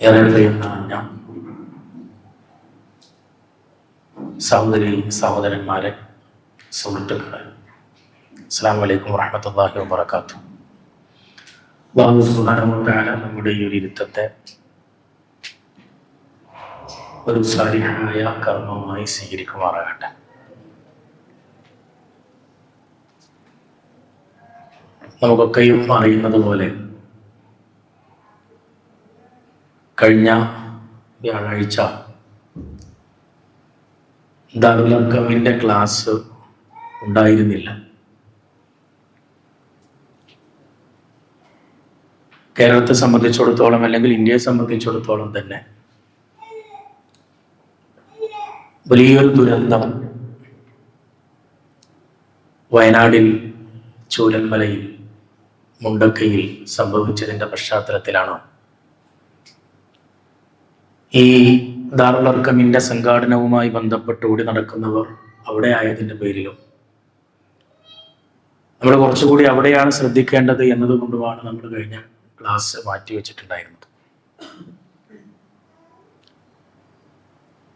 ഏറെ പ്രിയം നിറഞ്ഞ സഹോദരി സഹോദരന്മാരെ, സുഹൃത്തുക്കളെ, അസ്സലാമു അലൈക്കും വറഹ്മത്തുള്ളാഹി വബറകാതുഹു. അല്ലാഹു സുബ്ഹാനഹു വ തആല നമ്മുടെ ഈ ഒരു ഇരുത്തത്തെ ഒരു സാലിഹായ കർമ്മമായി സ്വീകരിക്കുമാറാകട്ടെ. നമുക്കൊക്കെയും അറിയുന്നത് പോലെ കഴിഞ്ഞ വ്യാഴാഴ്ച ദാറുൽ അർഖമിന്റെ ക്ലാസ് ഉണ്ടായിരുന്നില്ല. കേരളത്തെ സംബന്ധിച്ചിടത്തോളം അല്ലെങ്കിൽ ഇന്ത്യയെ സംബന്ധിച്ചിടത്തോളം തന്നെ വലിയൊരു ദുരന്തം വയനാടിൽ ചൂരൽമലയിൽ മുണ്ടക്കയിൽ സംഭവിച്ചതിന്റെ പശ്ചാത്തലത്തിലാണ് ഈ ദാറുൽ അർഖമിന്റെ സംഘാടനവുമായി ബന്ധപ്പെട്ട് ഓടി നടക്കുന്നവർ അവിടെ ആയതിന്റെ പേരിലും നമ്മൾ കുറച്ചുകൂടി അവിടെയാണ് ശ്രദ്ധിക്കേണ്ടത് എന്നതുകൊണ്ടുമാണ് നമ്മൾ കഴിഞ്ഞ ക്ലാസ് മാറ്റിവെച്ചിട്ടുണ്ടായിരുന്നത്.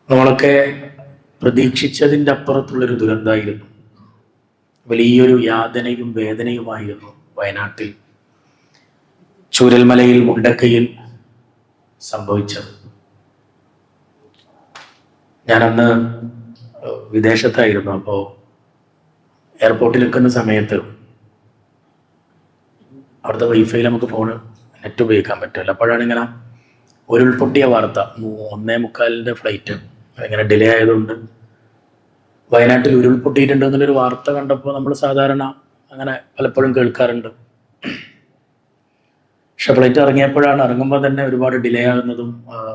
നമ്മളൊക്കെ പ്രതീക്ഷിച്ചതിൻ്റെ അപ്പുറത്തുള്ളൊരു ദുരന്തമായിരുന്നു. വലിയൊരു യാതനയും വേദനയുമായിരുന്നു വയനാട്ടിൽ ചൂരൽമലയിൽ മുണ്ടക്കയിൽ സംഭവിച്ചത്. ഞാനന്ന് വിദേശത്തായിരുന്നു. അപ്പോൾ എയർപോർട്ടിൽ നിൽക്കുന്ന സമയത്ത് അവിടുത്തെ വൈഫൈയിൽ നമുക്ക് ഫോണ് നെറ്റ് ഉപയോഗിക്കാൻ പറ്റില്ല. അപ്പോഴാണ് ഇങ്ങനെ ഉരുൾപൊട്ടിയ വാർത്ത, 1:45 ഫ്ലൈറ്റ് ഇങ്ങനെ ഡിലേ ആയതുകൊണ്ട് വയനാട്ടിൽ ഉരുൾപൊട്ടിയിട്ടുണ്ട് എന്നുള്ളൊരു വാർത്ത കണ്ടപ്പോൾ നമ്മൾ സാധാരണ അങ്ങനെ പലപ്പോഴും കേൾക്കാറുണ്ട്. പക്ഷെ ഫ്ലൈറ്റ് ഇറങ്ങുമ്പോൾ തന്നെ ഒരുപാട് ഡിലേ ആകുന്നതും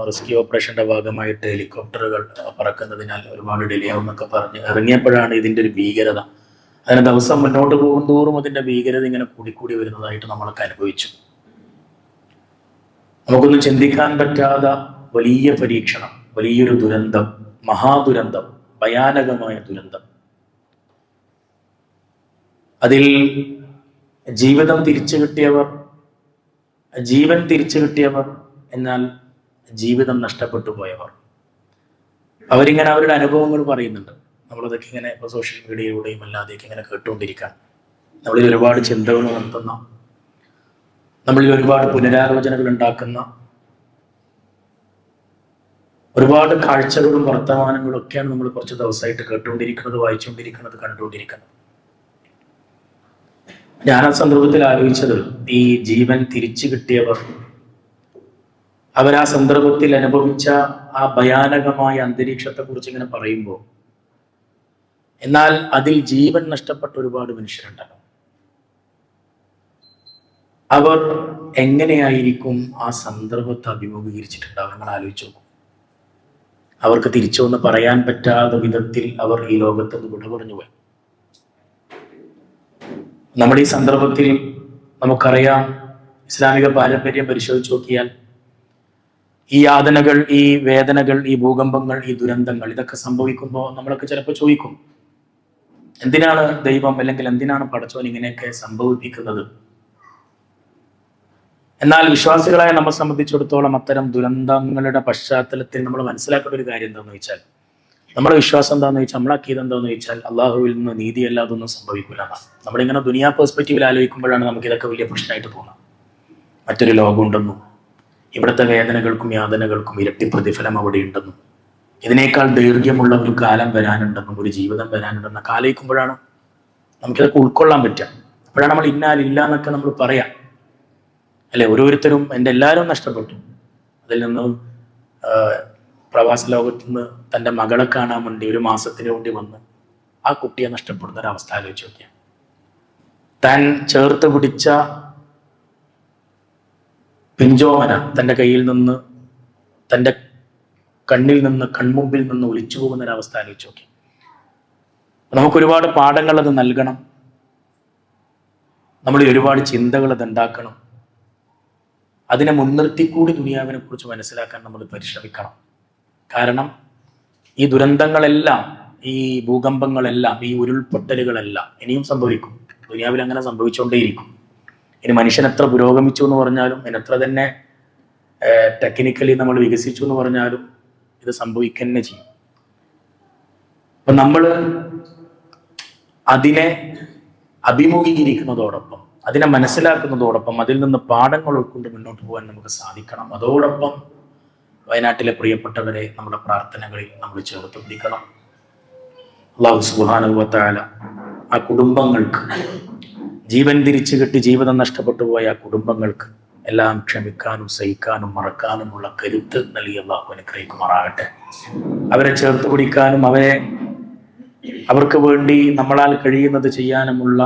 റെസ്ക്യൂ ഓപ്പറേഷന്റെ ഭാഗമായിട്ട് ഹെലികോപ്റ്ററുകൾ പറക്കുന്നതിനാൽ ഒരുപാട് ഡിലേ ആവും എന്നൊക്കെ പറഞ്ഞ് ഇറങ്ങിയപ്പോഴാണ് ഇതിന്റെ ഒരു ഭീകരത, അതിന് ദിവസം മുന്നോട്ട് പോകുന്തോറും അതിന്റെ ഭീകരത ഇങ്ങനെ കൂടിക്കൂടി വരുന്നതായിട്ട് നമ്മളൊക്കെ അനുഭവിച്ചു. നമുക്കൊന്നും ചിന്തിക്കാൻ പറ്റാത്ത വലിയ പരീക്ഷണം, വലിയൊരു ദുരന്തം, മഹാദുരന്തം, ഭയാനകമായ ദുരന്തം. അതിൽ ജീവിതം തിരിച്ചു കിട്ടിയവർ, ജീവൻ തിരിച്ചു കിട്ടിയവർ, എന്നാൽ ജീവിതം നഷ്ടപ്പെട്ടു പോയവർ, അവരിങ്ങനെ അവരുടെ അനുഭവങ്ങൾ പറയുന്നുണ്ട്. നമ്മളതൊക്കെ ഇങ്ങനെ ഇപ്പോൾ സോഷ്യൽ മീഡിയയിലൂടെയും അല്ലാതെയൊക്കെ ഇങ്ങനെ കേട്ടുകൊണ്ടിരിക്കാൻ നമ്മളിൽ ഒരുപാട് ചിന്തകൾ ഉണർത്തുന്ന, നമ്മളിൽ ഒരുപാട് പുനരാലോചനകൾ ഉണ്ടാക്കുന്ന, ഒരുപാട് കാഴ്ചകളും വർത്തമാനങ്ങളും ഒക്കെയാണ് നമ്മൾ കുറച്ച് ദിവസമായിട്ട് കേട്ടുകൊണ്ടിരിക്കുന്നത്, വായിച്ചുകൊണ്ടിരിക്കുന്നത്, കണ്ടുകൊണ്ടിരിക്കുന്നത്. ഞാൻ ആ സന്ദർഭത്തിൽ ആലോചിച്ചത്, ഈ ജീവൻ തിരിച്ചു കിട്ടിയവർ, അവരാ സന്ദർഭത്തിൽ അനുഭവിച്ച ആ ഭയാനകമായ അന്തരീക്ഷത്തെ കുറിച്ച് ഇങ്ങനെ പറയുമ്പോൾ, എന്നാൽ അതിൽ ജീവൻ നഷ്ടപ്പെട്ട ഒരുപാട് മനുഷ്യരുണ്ടല്ലോ. അവർ എങ്ങനെയായിരിക്കും ആ സന്ദർഭത്തെ അഭിമുഖീകരിച്ചിട്ടുണ്ടാവുക? നിങ്ങൾ ആലോചിച്ചു നോക്കും. അവർക്ക് തിരിച്ചു വന്ന് പറയാൻ പറ്റാത്ത വിധത്തിൽ അവർ ഈ ലോകത്ത് നിന്ന് വിട പറഞ്ഞു പോയി. നമ്മുടെ ഈ സന്ദർഭത്തിൽ നമുക്കറിയാം, ഇസ്ലാമിക പാരമ്പര്യം പരിശോധിച്ച് നോക്കിയാൽ ഈ യാതനകൾ, ഈ വേദനകൾ, ഈ ഭൂകമ്പങ്ങൾ, ഈ ദുരന്തങ്ങൾ, ഇതൊക്കെ സംഭവിക്കുമ്പോൾ നമ്മളൊക്കെ ചിലപ്പോൾ ചോദിക്കും, എന്തിനാണ് ദൈവം അല്ലെങ്കിൽ എന്തിനാണ് പടച്ചോൻ ഇങ്ങനെയൊക്കെ സംഭവിപ്പിക്കുന്നത്? എന്നാൽ വിശ്വാസികളായ നമ്മെ സംബന്ധിച്ചിടത്തോളം അത്തരം ദുരന്തങ്ങളുടെ പശ്ചാത്തലത്തിൽ നമ്മൾ മനസ്സിലാക്കേണ്ട ഒരു കാര്യം എന്താണെന്ന് വെച്ചാൽ, നമ്മുടെ വിശ്വാസം എന്താണെന്ന് വെച്ചാൽ, നമ്മളെ അക്കീദ എന്താണെന്ന് വെച്ചാൽ, അള്ളാഹുവിൽ നിന്ന് നീതിയല്ലാതെ ഒന്നും സംഭവിക്കില്ല എന്നാണ്. നമ്മളിങ്ങനെ ദുനിയാ പെർസ്പെക്റ്റീവിൽ ആലോചിക്കുമ്പോഴാണ് നമുക്ക് ഇതൊക്കെ വലിയ പ്രശ്നമായിട്ട് തോന്നുന്നത്. മറ്റൊരു ലോകം ഉണ്ടെന്നും ഇവിടുത്തെ വേദനകൾക്കും യാതനകൾക്കും ഇരട്ടി പ്രതിഫലം അവിടെ ഉണ്ടെന്നും ഇതിനേക്കാൾ ദൈർഘ്യമുള്ള ഒരു കാലം വരാനുണ്ടെന്നും ഒരു ജീവിതം വരാനുണ്ടെന്നൊക്കെ ആലോചിക്കുമ്പോഴാണ് നമുക്കിതൊക്കെ ഉൾക്കൊള്ളാൻ പറ്റുക. അപ്പോഴാണ് നമ്മൾ ഇന്നാലില്ല എന്നൊക്കെ നമ്മൾ പറയാം, അല്ലെ? ഓരോരുത്തരും, എൻ്റെ എല്ലാവരും നഷ്ടപ്പെട്ടു. അതിൽ നിന്നും പ്രവാസ ലോകത്ത് നിന്ന് തൻ്റെ മകളെ കാണാൻ വേണ്ടി 1 മാസത്തിന് വേണ്ടി വന്ന് ആ കുട്ടിയെ നഷ്ടപ്പെടുന്ന ഒരവസ്ഥ ആലോചിച്ച് നോക്കിയാൽ, താൻ ചേർത്ത് പിടിച്ച പിഞ്ചോമന തൻ്റെ കയ്യിൽ നിന്ന്, തൻ്റെ കണ്ണിൽ നിന്ന്, കൺമുമ്പിൽ നിന്ന് ഒലിച്ചു പോകുന്ന ഒരവസ്ഥ ആലോചിച്ച് നോക്കി. നമുക്കൊരുപാട് പാഠങ്ങൾ അത് നൽകണം. നമ്മൾ ഒരുപാട് ചിന്തകൾ അത് ഉണ്ടാക്കണം. അതിനെ മുൻനിർത്തിക്കൂടി ദുനിയാവിനെ കുറിച്ച് മനസ്സിലാക്കാൻ നമ്മൾ പരിശ്രമിക്കണം. കാരണം ഈ ദുരന്തങ്ങളെല്ലാം, ഈ ഭൂകമ്പങ്ങളെല്ലാം, ഈ ഉരുൾപൊട്ടലുകളെല്ലാം ഇനിയും സംഭവിക്കും. ദുനിയാവിൽ അങ്ങനെ സംഭവിച്ചുകൊണ്ടേയിരിക്കും. ഇനി മനുഷ്യൻ എത്ര പുരോഗമിച്ചു എന്ന് പറഞ്ഞാലും, എത്ര തന്നെ ടെക്നിക്കലി നമ്മൾ വികസിച്ചു എന്ന് പറഞ്ഞാലും ഇത് സംഭവിക്കുക തന്നെ ചെയ്യും. അപ്പൊ നമ്മൾ അതിനെ അഭിമുഖീകരിക്കുന്നതോടൊപ്പം, അതിനെ മനസ്സിലാക്കുന്നതോടൊപ്പം, അതിൽ നിന്ന് പാഠങ്ങൾ ഉൾക്കൊണ്ട് മുന്നോട്ട് പോകാൻ നമുക്ക് സാധിക്കണം. അതോടൊപ്പം വയനാട്ടിലെ പ്രിയപ്പെട്ടവരെ നമ്മുടെ പ്രാർത്ഥനകളിൽ നമ്മൾ ചേർത്ത് പിടിക്കണം. അല്ലാഹു സുബ്ഹാനഹു വ തആല ആ കുടുംബങ്ങൾക്ക്, ജീവൻ തിരിച്ചു കിട്ടി ജീവിതം നഷ്ടപ്പെട്ടു പോയ ആ കുടുംബങ്ങൾക്ക് എല്ലാം ക്ഷമിക്കാനും സഹിക്കാനും മറക്കാനുമുള്ള കരുത്ത് നൽകി അല്ലാഹു അനുഗ്രഹിക്കുമാറാകട്ടെ. അവരെ ചേർത്ത് പിടിക്കാനും അവർക്ക് വേണ്ടി നമ്മളാൽ കഴിയുന്നത് ചെയ്യാനുമുള്ള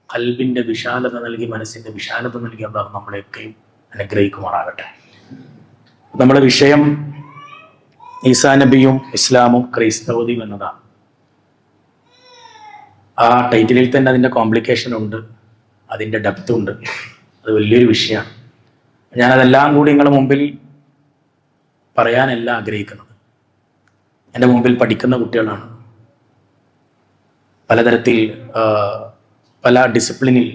ഖൽബിന്റെ വിശാലത നൽകി, മനസ്സിന്റെ വിശാലത നൽകി അല്ലാഹു നമ്മളെയൊക്കെയും അനുഗ്രഹിക്കുമാറാകട്ടെ. നമ്മുടെ വിഷയം ഈസാ നബിയും ഇസ്ലാമും ക്രൈസ്തവതയും എന്നതാണ്. ആ ടൈറ്റിലിൽ തന്നെ അതിൻ്റെ കോംപ്ലിക്കേഷൻ ഉണ്ട്, അതിൻ്റെ ഡെപ്ത് ഉണ്ട്. അത് വലിയൊരു വിഷയമാണ്. ഞാനതെല്ലാം കൂടി നിങ്ങളുടെ മുമ്പിൽ പറയാനല്ല ആഗ്രഹിക്കുന്നത്. എൻ്റെ മുമ്പിൽ പഠിക്കുന്ന കുട്ടികളാണ്, പലതരത്തിൽ പല ഡിസിപ്ലിനിൽ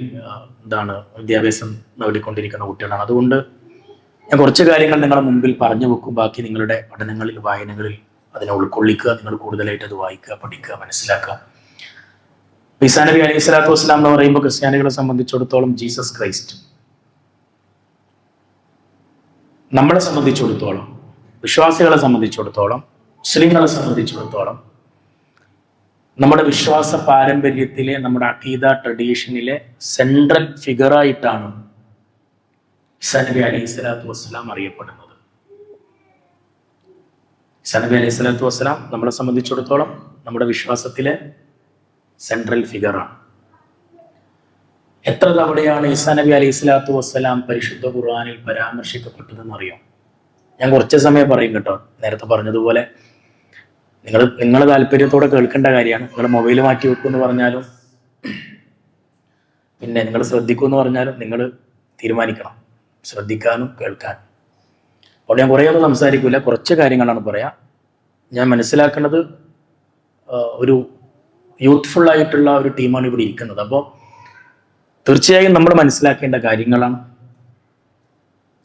വിദ്യാഭ്യാസം നേടിക്കൊണ്ടിരിക്കുന്ന കുട്ടികളാണ്. അതുകൊണ്ട് ഞാൻ കുറച്ച് കാര്യങ്ങൾ നിങ്ങളുടെ മുമ്പിൽ പറഞ്ഞു വെക്കും. ബാക്കി നിങ്ങളുടെ പഠനങ്ങളിൽ, വായനകളിൽ അതിനെ ഉൾക്കൊള്ളിക്കുക. നിങ്ങൾ കൂടുതലായിട്ട് അത് വായിക്കുക, പഠിക്കുക, മനസ്സിലാക്കുക. ഈസാ നബി അലൈഹി സ്വലാത്തു വസ്സലാം എന്ന് പറയുമ്പോൾ ക്രിസ്ത്യാനികളെ സംബന്ധിച്ചിടത്തോളം ജീസസ് ക്രൈസ്റ്റ്, നമ്മളെ സംബന്ധിച്ചിടത്തോളം, വിശ്വാസികളെ സംബന്ധിച്ചിടത്തോളം, മുസ്ലിങ്ങളെ സംബന്ധിച്ചിടത്തോളം നമ്മുടെ വിശ്വാസ പാരമ്പര്യത്തിലെ, നമ്മുടെ അഖീദ ട്രഡീഷനിലെ സെൻട്രൽ ഫിഗറായിട്ടാണ് ഈസാ നബി അലൈഹി സ്വലാത്തു വസ്സലാം അറിയപ്പെടുന്നത്. ഈസാ നബി അലൈഹി സ്വലാത്തു വസ്സലാം നമ്മളെ സംബന്ധിച്ചിടത്തോളം നമ്മുടെ വിശ്വാസത്തിലെ സെൻട്രൽ ഫിഗറാണ്. എത്ര തവണയാണ് ഈസാ നബി അലൈഹി സ്വലാത്തു വസ്സലാം പരിശുദ്ധ ഖുർആനിൽ പരാമർശിക്കപ്പെട്ടതെന്ന് അറിയാം? ഞാൻ കുറച്ച് സമയം പറയും കേട്ടോ. നേരത്തെ പറഞ്ഞതുപോലെ നിങ്ങൾ താല്പര്യത്തോടെ കേൾക്കേണ്ട കാര്യമാണ്. നിങ്ങൾ മൊബൈൽ മാറ്റി വെക്കും എന്ന് പറഞ്ഞാലും, പിന്നെ നിങ്ങൾ ശ്രദ്ധിക്കും എന്ന് പറഞ്ഞാലും നിങ്ങൾ തീരുമാനിക്കണം, ശ്രദ്ധിക്കാനും കേൾക്കാനും. അവിടെ ഞാൻ കുറേ ഒന്നും സംസാരിക്കില്ല, കുറച്ച് കാര്യങ്ങളാണ് പറയാം. ഞാൻ മനസ്സിലാക്കുന്നത് ഒരു യൂത്ത്ഫുൾ ആയിട്ടുള്ള ഒരു ടീമാണ് ഇവിടെ ഇരിക്കുന്നത്. അപ്പോൾ തീർച്ചയായും നമ്മൾ മനസ്സിലാക്കേണ്ട കാര്യങ്ങളാണ്,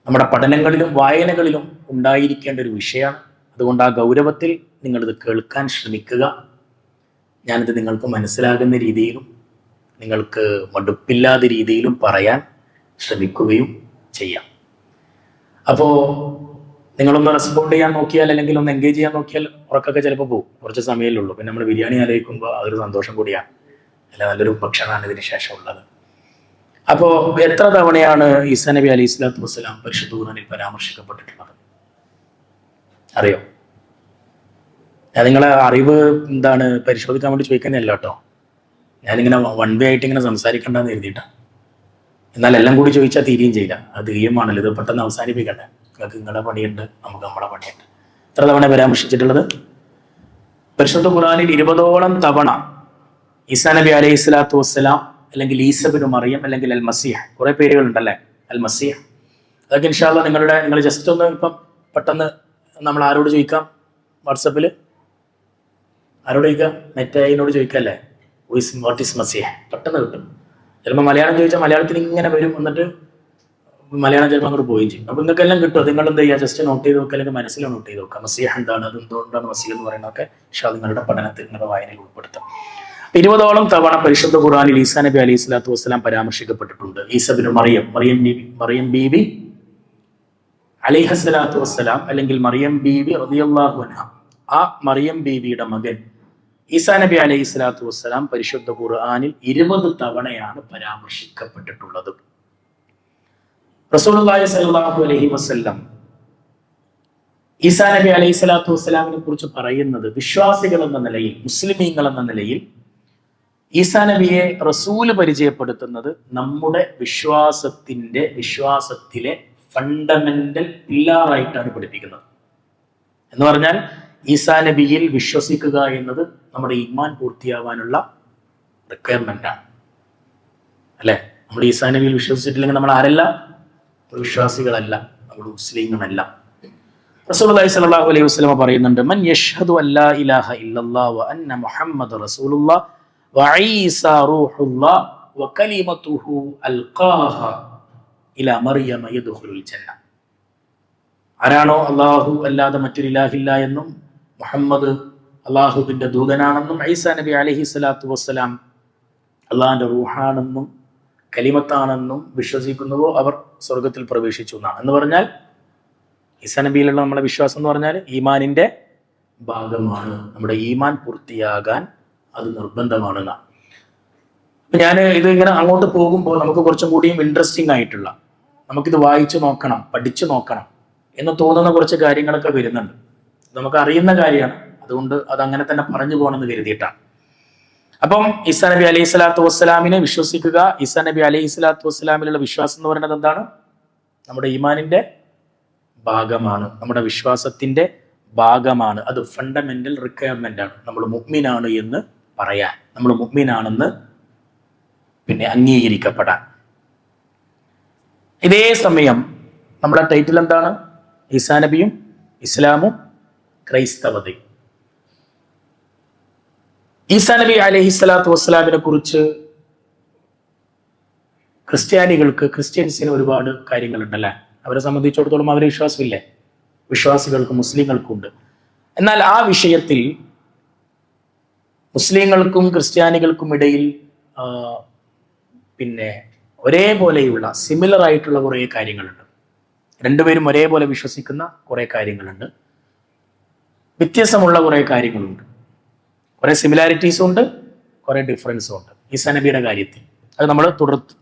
നമ്മുടെ പഠനങ്ങളിലും വായനകളിലും ഉണ്ടായിരിക്കേണ്ട ഒരു വിഷയമാണ്. അതുകൊണ്ട് ആ ഗൗരവത്തിൽ നിങ്ങളിത് കേൾക്കാൻ ശ്രമിക്കുക. ഞാനിത് നിങ്ങൾക്ക് മനസ്സിലാകുന്ന രീതിയിലും നിങ്ങൾക്ക് മടുപ്പില്ലാത്ത രീതിയിലും പറയാൻ ശ്രമിക്കുകയും ചെയ്യാം. അപ്പോൾ നിങ്ങളൊന്ന് റെസ്പോണ്ട് ചെയ്യാൻ നോക്കിയാൽ, അല്ലെങ്കിൽ ഒന്ന് എൻഗേജ് ചെയ്യാൻ നോക്കിയാൽ ഉറക്കൊക്കെ ചിലപ്പോൾ പോകും. കുറച്ച് സമയമേ ഉള്ളൂ. പിന്നെ നമ്മൾ ബിരിയാണി ആലോചിക്കുമ്പോൾ അതൊരു സന്തോഷം കൂടിയാണ്. അല്ല, നല്ലൊരു ഭക്ഷണമാണ് ഇതിന് ശേഷം ഉള്ളത്. അപ്പോൾ എത്ര തവണയാണ് ഈസാ നബി അലൈഹി സ്വലാത്തു വസ്സലാം പരിശുദ്ധ ഖുർആനിൽ പരാമർശിക്കപ്പെട്ടിട്ടുള്ളത് അറിയോ? ഞാൻ നിങ്ങളെ അറിവ് പരിശോധിക്കാൻ വേണ്ടി ചോദിക്കുന്നതല്ല കേട്ടോ. ഞാനിങ്ങനെ വൺ വേ ആയിട്ട് ഇങ്ങനെ സംസാരിക്കണ്ടെന്ന് എഴുതിയിട്ടാണ്. എന്നാൽ എല്ലാം കൂടി ചോദിച്ചാൽ തീരുകയും ചെയ്യില്ല. അത് തീയമാണല്ലോ. ഇത് പെട്ടെന്ന് അവസാനിപ്പിക്കട്ടെ. നിങ്ങൾക്ക് നിങ്ങളുടെ പണിയുണ്ട്, നമുക്ക് നമ്മുടെ പണിയുണ്ട്. എത്ര തവണ പരാമർശിച്ചിട്ടുള്ളത്? പരിശുദ്ധ ഖുർആനിൽ 20ഓളം തവണ ഈസാ നബി അലൈഹി സ്വലാത്തു വസ്സലാം, അല്ലെങ്കിൽ ഈസ ഇബ്നു മറിയം, അല്ലെങ്കിൽ അൽ മസീഹ്, കുറെ പേരുകളുണ്ടല്ലേ, അൽ മസീഹ്. അതൊക്കെ ഇൻഷാ അല്ലാഹ് നിങ്ങൾ ജസ്റ്റ് ഒന്ന് ഇപ്പം പെട്ടെന്ന് നമ്മൾ ആരോട് ചോദിക്കാം? വാട്സപ്പിൽ ആരോട് ചോദിക്കാം? നെറ്റായിനോട് ചോദിക്കല്ലേ, വാട്ട് ഈസ് മസീഹ്? പെട്ടെന്ന് കിട്ടും. ചിലപ്പോൾ മലയാളം ചോദിച്ചാൽ മലയാളത്തിൽ ഇങ്ങനെ വരും, എന്നിട്ട് മലയാളം ചിലപ്പോൾ അങ്ങോട്ട് പോവുകയും ചെയ്യും. അപ്പോൾ നിങ്ങൾക്കെല്ലാം കിട്ടും. നിങ്ങൾ എന്താ ചെയ്യുക? ജസ്റ്റ് നോട്ട് ചെയ്ത് നോക്കുക, അല്ലെങ്കിൽ മനസ്സിൽ നോട്ട് ചെയ്ത് നോക്കുക. മസീഹ് എന്താണ്, അത് എന്തുകൊണ്ടാണ് മസീഹ് എന്ന് പറയുന്നതൊക്കെ ഇൻഷാ നിങ്ങളുടെ പഠനത്തിൽ, നിങ്ങളുടെ വായനയിൽ ഉൾപ്പെടുത്താം. 20ഓളം തവണ പരിശുദ്ധ ഖുർആനിൽ ഈസാ നബി അലൈഹി സ്വലാത്തു വസ്സലാം പരാമർശിക്കപ്പെട്ടിട്ടുണ്ട്. ഈസ ഇബ്നു മറിയം ബീവി അലൈഹിസ്സലാത്തു വസ്സലാം, അല്ലെങ്കിൽ മറിയം ബീവി റളിയല്ലാഹു അൻഹ, ആ മറിയം ബീവിയുടെ മകൻ ഈസാ നബി അലൈഹി സ്വലാത്തു വസ്സലാം പരിശുദ്ധ ഖുർആനിൽ 20 തവണയാണ് പരാമർശിക്കപ്പെട്ടിട്ടുള്ളത്. റസൂലുള്ളാഹി സ്വല്ലല്ലാഹു അലൈഹി വസല്ലം ഈസാ നബി അലൈഹി സ്വലാത്തു വസ്സലാമിനെ കുറിച്ച് പറയുന്നത്, വിശ്വാസികൾ എന്ന നിലയിൽ, മുസ്ലിമീങ്ങൾ എന്ന നിലയിൽ ഈസാ നബിയെ റസൂല് പരിചയപ്പെടുത്തുന്നത് നമ്മുടെ വിശ്വാസത്തിലെ ഫണ്ടമെന്റൽ പില്ലാറായിട്ടാണ് പഠിപ്പിക്കുന്നത്. എന്ന് പറഞ്ഞാൽ ഈസാ നബിയിൽ വിശ്വസിക്കുക എന്നത് നമ്മുടെ ഈമാൻ പൂർത്തിയാവാനുള്ള റിക്വയർമെന്റ് ആണ്, അല്ലെ? നമ്മൾ ഈസാ നബിയിൽ വിശ്വസിച്ചിട്ടില്ലെങ്കിൽ നമ്മൾ ആരല്ല? വിശ്വാസികളല്ല, നമ്മൾ മുസ്ലിങ്ങളല്ല. റസൂലുള്ളാഹി സ്വല്ലല്ലാഹു അലൈഹി വസല്ലം പറയുന്നുണ്ട്, മൻ യഷ്ഹദു അല്ലാ ഇലാഹ ഇല്ലല്ലാഹ് വ അന്ന മുഹമ്മദ റസൂലുള്ളാഹ് വ ഈസാ റൂഹുല്ലാഹ് വ കലിമതുഹു അൽഖാഹ ഇലാ മറിയമ യദ്ഖുലുൽ ജന്ന. ആരാണോ അള്ളാഹു അല്ലാതെ മറ്റൊരു ഇലാഹില്ല എന്നും മുഹമ്മദ് അള്ളാഹുവിന്റെ ദൂതനാണെന്നും ഈസാ നബി അലൈഹി സ്വലാത്തു വസ്സലാം അള്ളാഹിന്റെ റൂഹാണെന്നും കലിമത്താണെന്നും വിശ്വസിക്കുന്നുവോ അവർ സ്വർഗത്തിൽ പ്രവേശിച്ചു എന്നാണ്. എന്ന് പറഞ്ഞാൽ ഈസാ നബിയിലുള്ള നമ്മുടെ വിശ്വാസം എന്ന് പറഞ്ഞാൽ ഈമാനിന്റെ ഭാഗമാണ്. നമ്മുടെ ഈമാൻ പൂർത്തിയാകാൻ അത് നിർബന്ധമാണെന്നാണ്. ഞാൻ ഇത് ഇങ്ങനെ അങ്ങോട്ട് പോകുമ്പോൾ നമുക്ക് കുറച്ചും കൂടിയും ഇൻട്രസ്റ്റിംഗ് ആയിട്ടുള്ള, നമുക്കിത് വായിച്ചു നോക്കണം, പഠിച്ചു നോക്കണം എന്ന് തോന്നുന്ന കുറച്ച് കാര്യങ്ങളൊക്കെ വരുന്നുണ്ട്. നമുക്ക് അറിയുന്ന കാര്യമാണ്, അതുകൊണ്ട് അത് അങ്ങനെ തന്നെ പറഞ്ഞു പോകണമെന്ന് കരുതിയിട്ടാണ്. അപ്പം ഈസാ നബി അലൈഹി സ്വലാത്തു വസ്സലാമിനെ വിശ്വസിക്കുക. ഈസാ നബി അലൈഹി സ്വലാത്തു വസ്സലാമിലുള്ള വിശ്വാസം എന്ന് പറയുന്നത് എന്താണ്? നമ്മുടെ ഈമാനിന്റെ ഭാഗമാണ്, നമ്മുടെ വിശ്വാസത്തിന്റെ ഭാഗമാണ്. അത് ഫണ്ടമെന്റൽ റിക്വയർമെന്റ് ആണ്. നമ്മൾ മുഅ്മിനാണ് എന്ന് പറയാൻ, നമ്മൾ മുഅ്മിനാണെന്ന് പിന്നെ അംഗീകരിക്കപ്പെടാൻ. ഇതേ സമയം നമ്മുടെ ടൈറ്റിൽ എന്താണ്? ഈസാ നബിയും ഇസ്ലാമും ക്രൈസ്തവതയും. ഈസാ നബി അലൈഹി സ്വലാത്തു വസ്സലാമിനെ കുറിച്ച് ക്രിസ്ത്യൻസിന് ഒരുപാട് കാര്യങ്ങളുണ്ടല്ലേ. അവരെ സംബന്ധിച്ചിടത്തോളം അവരെ വിശ്വാസമില്ലേ? വിശ്വാസികൾക്കും മുസ്ലിങ്ങൾക്കും ഉണ്ട്. എന്നാൽ ആ വിഷയത്തിൽ മുസ്ലിങ്ങൾക്കും ക്രിസ്ത്യാനികൾക്കും ഇടയിൽ പിന്നെ ഒരേപോലെയുള്ള സിമിലർ ആയിട്ടുള്ള കുറേ കാര്യങ്ങളുണ്ട്. രണ്ടുപേരും ഒരേപോലെ വിശ്വസിക്കുന്ന കുറേ കാര്യങ്ങളുണ്ട്, വ്യത്യസ്തമുള്ള കുറേ കാര്യങ്ങളുണ്ട്. കുറേ സിമിലാരിറ്റീസും ഉണ്ട്, കുറേ ഡിഫറൻസും ഉണ്ട് ഈസാ നബിയുടെ കാര്യത്തിൽ. അത് നമ്മൾ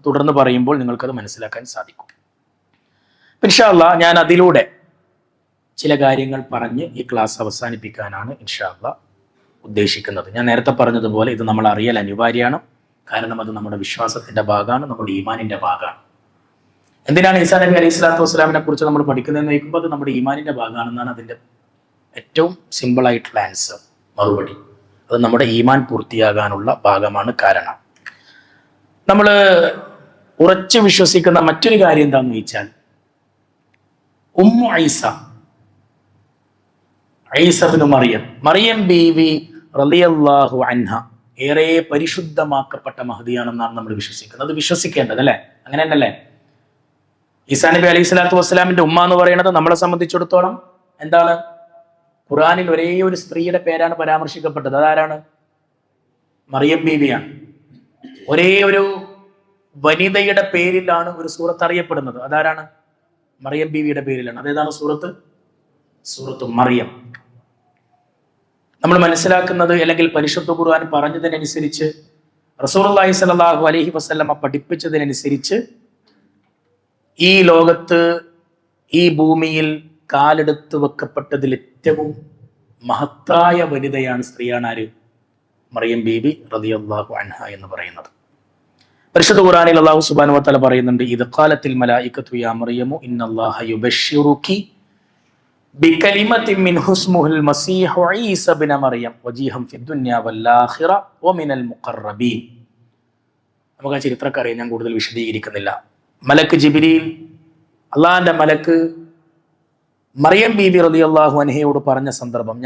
തുടർന്ന് പറയുമ്പോൾ നിങ്ങൾക്കത് മനസ്സിലാക്കാൻ സാധിക്കും. ഇൻഷാ അല്ലാഹ് ഞാൻ അതിലൂടെ ചില കാര്യങ്ങൾ പറഞ്ഞ് ഈ ക്ലാസ് അവസാനിപ്പിക്കാനാണ് ഇൻഷാ അല്ലാഹ് ഉദ്ദേശിക്കുന്നത്. ഞാൻ നേരത്തെ പറഞ്ഞതുപോലെ ഇത് നമ്മൾ അറിയൽ അനിവാര്യമാണ്. കാരണം അത് നമ്മുടെ വിശ്വാസത്തിന്റെ ഭാഗമാണ്, നമ്മുടെ ഈമാനിന്റെ ഭാഗമാണ്. എന്തിനാണ് ഈസാ നബി അലൈഹി സ്വലാത്തു വസ്സലാമിനെ കുറിച്ച് നമ്മൾ പഠിക്കുന്നതെന്ന് ചോദിക്കുമ്പോൾ അത് നമ്മുടെ ഈമാനിന്റെ ഭാഗമാണെന്നാണ് അതിൻ്റെ ഏറ്റവും സിമ്പിൾ ആയിട്ടുള്ള ആൻസർ, മറുപടി. അത് നമ്മുടെ ഈമാൻ പൂർത്തിയാകാനുള്ള ഭാഗമാണ്. കാരണം നമ്മൾ ഉറച്ചു വിശ്വസിക്കുന്ന മറ്റൊരു കാര്യം എന്താണെന്ന് ചോദിച്ചാൽ, ഉമ്മു ഈസ ബിനു മറിയം ബീവി റളിയല്ലാഹു അൻഹ ഏറെ പരിശുദ്ധമാക്കപ്പെട്ട മഹദിയാണെന്നാണ് നമ്മൾ വിശ്വസിക്കുന്നത്. അത് വിശ്വസിക്കേണ്ടത് അല്ലേ? അങ്ങനെ തന്നെയല്ലേ? ഈസാ നബി അലൈഹി സ്വലാത്തു വസ്സലാമിന്റെ ഉമ്മ എന്ന് പറയുന്നത് നമ്മളെ സംബന്ധിച്ചിടത്തോളം എന്താണ്? ഖുർആനിൽ ഒരേ ഒരു സ്ത്രീയുടെ പേരാണ് പരാമർശിക്കപ്പെട്ടത്. അതാരാണ്? മറിയം ബീവിയാണ്. ഒരേ ഒരു വനിതയുടെ പേരിലാണ് ഒരു സൂറത്ത് അറിയപ്പെടുന്നത്. അതാരാണ്? മറിയം ബീവിയുടെ പേരിലാണ്. അതേതാണ് സൂറത്ത്? സൂറത്ത് മറിയം. നമ്മൾ മനസ്സിലാക്കുന്നത്, അല്ലെങ്കിൽ പരിശുദ്ധ ഖുർആൻ പറഞ്ഞതിനനുസരിച്ച്, റസൂലുള്ളാഹി സ്വല്ലല്ലാഹു അലൈഹി വസല്ലമ പഠിപ്പിച്ചതിനനുസരിച്ച് ഈ ലോകത്ത്, ഈ ഭൂമിയിൽ കാലെടുത്ത് വെക്കപ്പെട്ടതിൽ ഏറ്റവും മഹത്തായ വനിതയാണ്, സ്ത്രീയാണ്. ആര്? മറിയം ബീബി റളിയല്ലാഹു അൻഹ എന്ന് പറയുന്നത്. പരിശുദ്ധ ഖുർആനിൽ അല്ലാഹു സുബ്ഹാനഹു വ തആല പറയുന്നുണ്ട്, ഇദ് ഖാലത്തിൽ മലായികത്തു യാ മറിയമു ഇന്നല്ലാഹ യുബശ്ശിറുകി ബികലിമത്തിൻ മിൻഹു ഇസ്മുഹുൽ മസീഹു ഈസ ഇബ്നു മറിയം വജീഹൻ ഫിദ്ദുനിയ വൽ ആഖിറ വമിനൽ മുഖറബീൻ. നമുക്ക് ആ ചരിത്രമൊക്കെ അറിയാം, ഞാൻ കൂടുതൽ വിശദീകരിക്കുന്നില്ല. മലക്ക് ജിബ്രീൽ, അള്ളാഹിന്റെ മലക്ക് മറിയം ബീബി റളിയല്ലാഹു അൻഹയോട് പറഞ്ഞ സന്ദർഭം,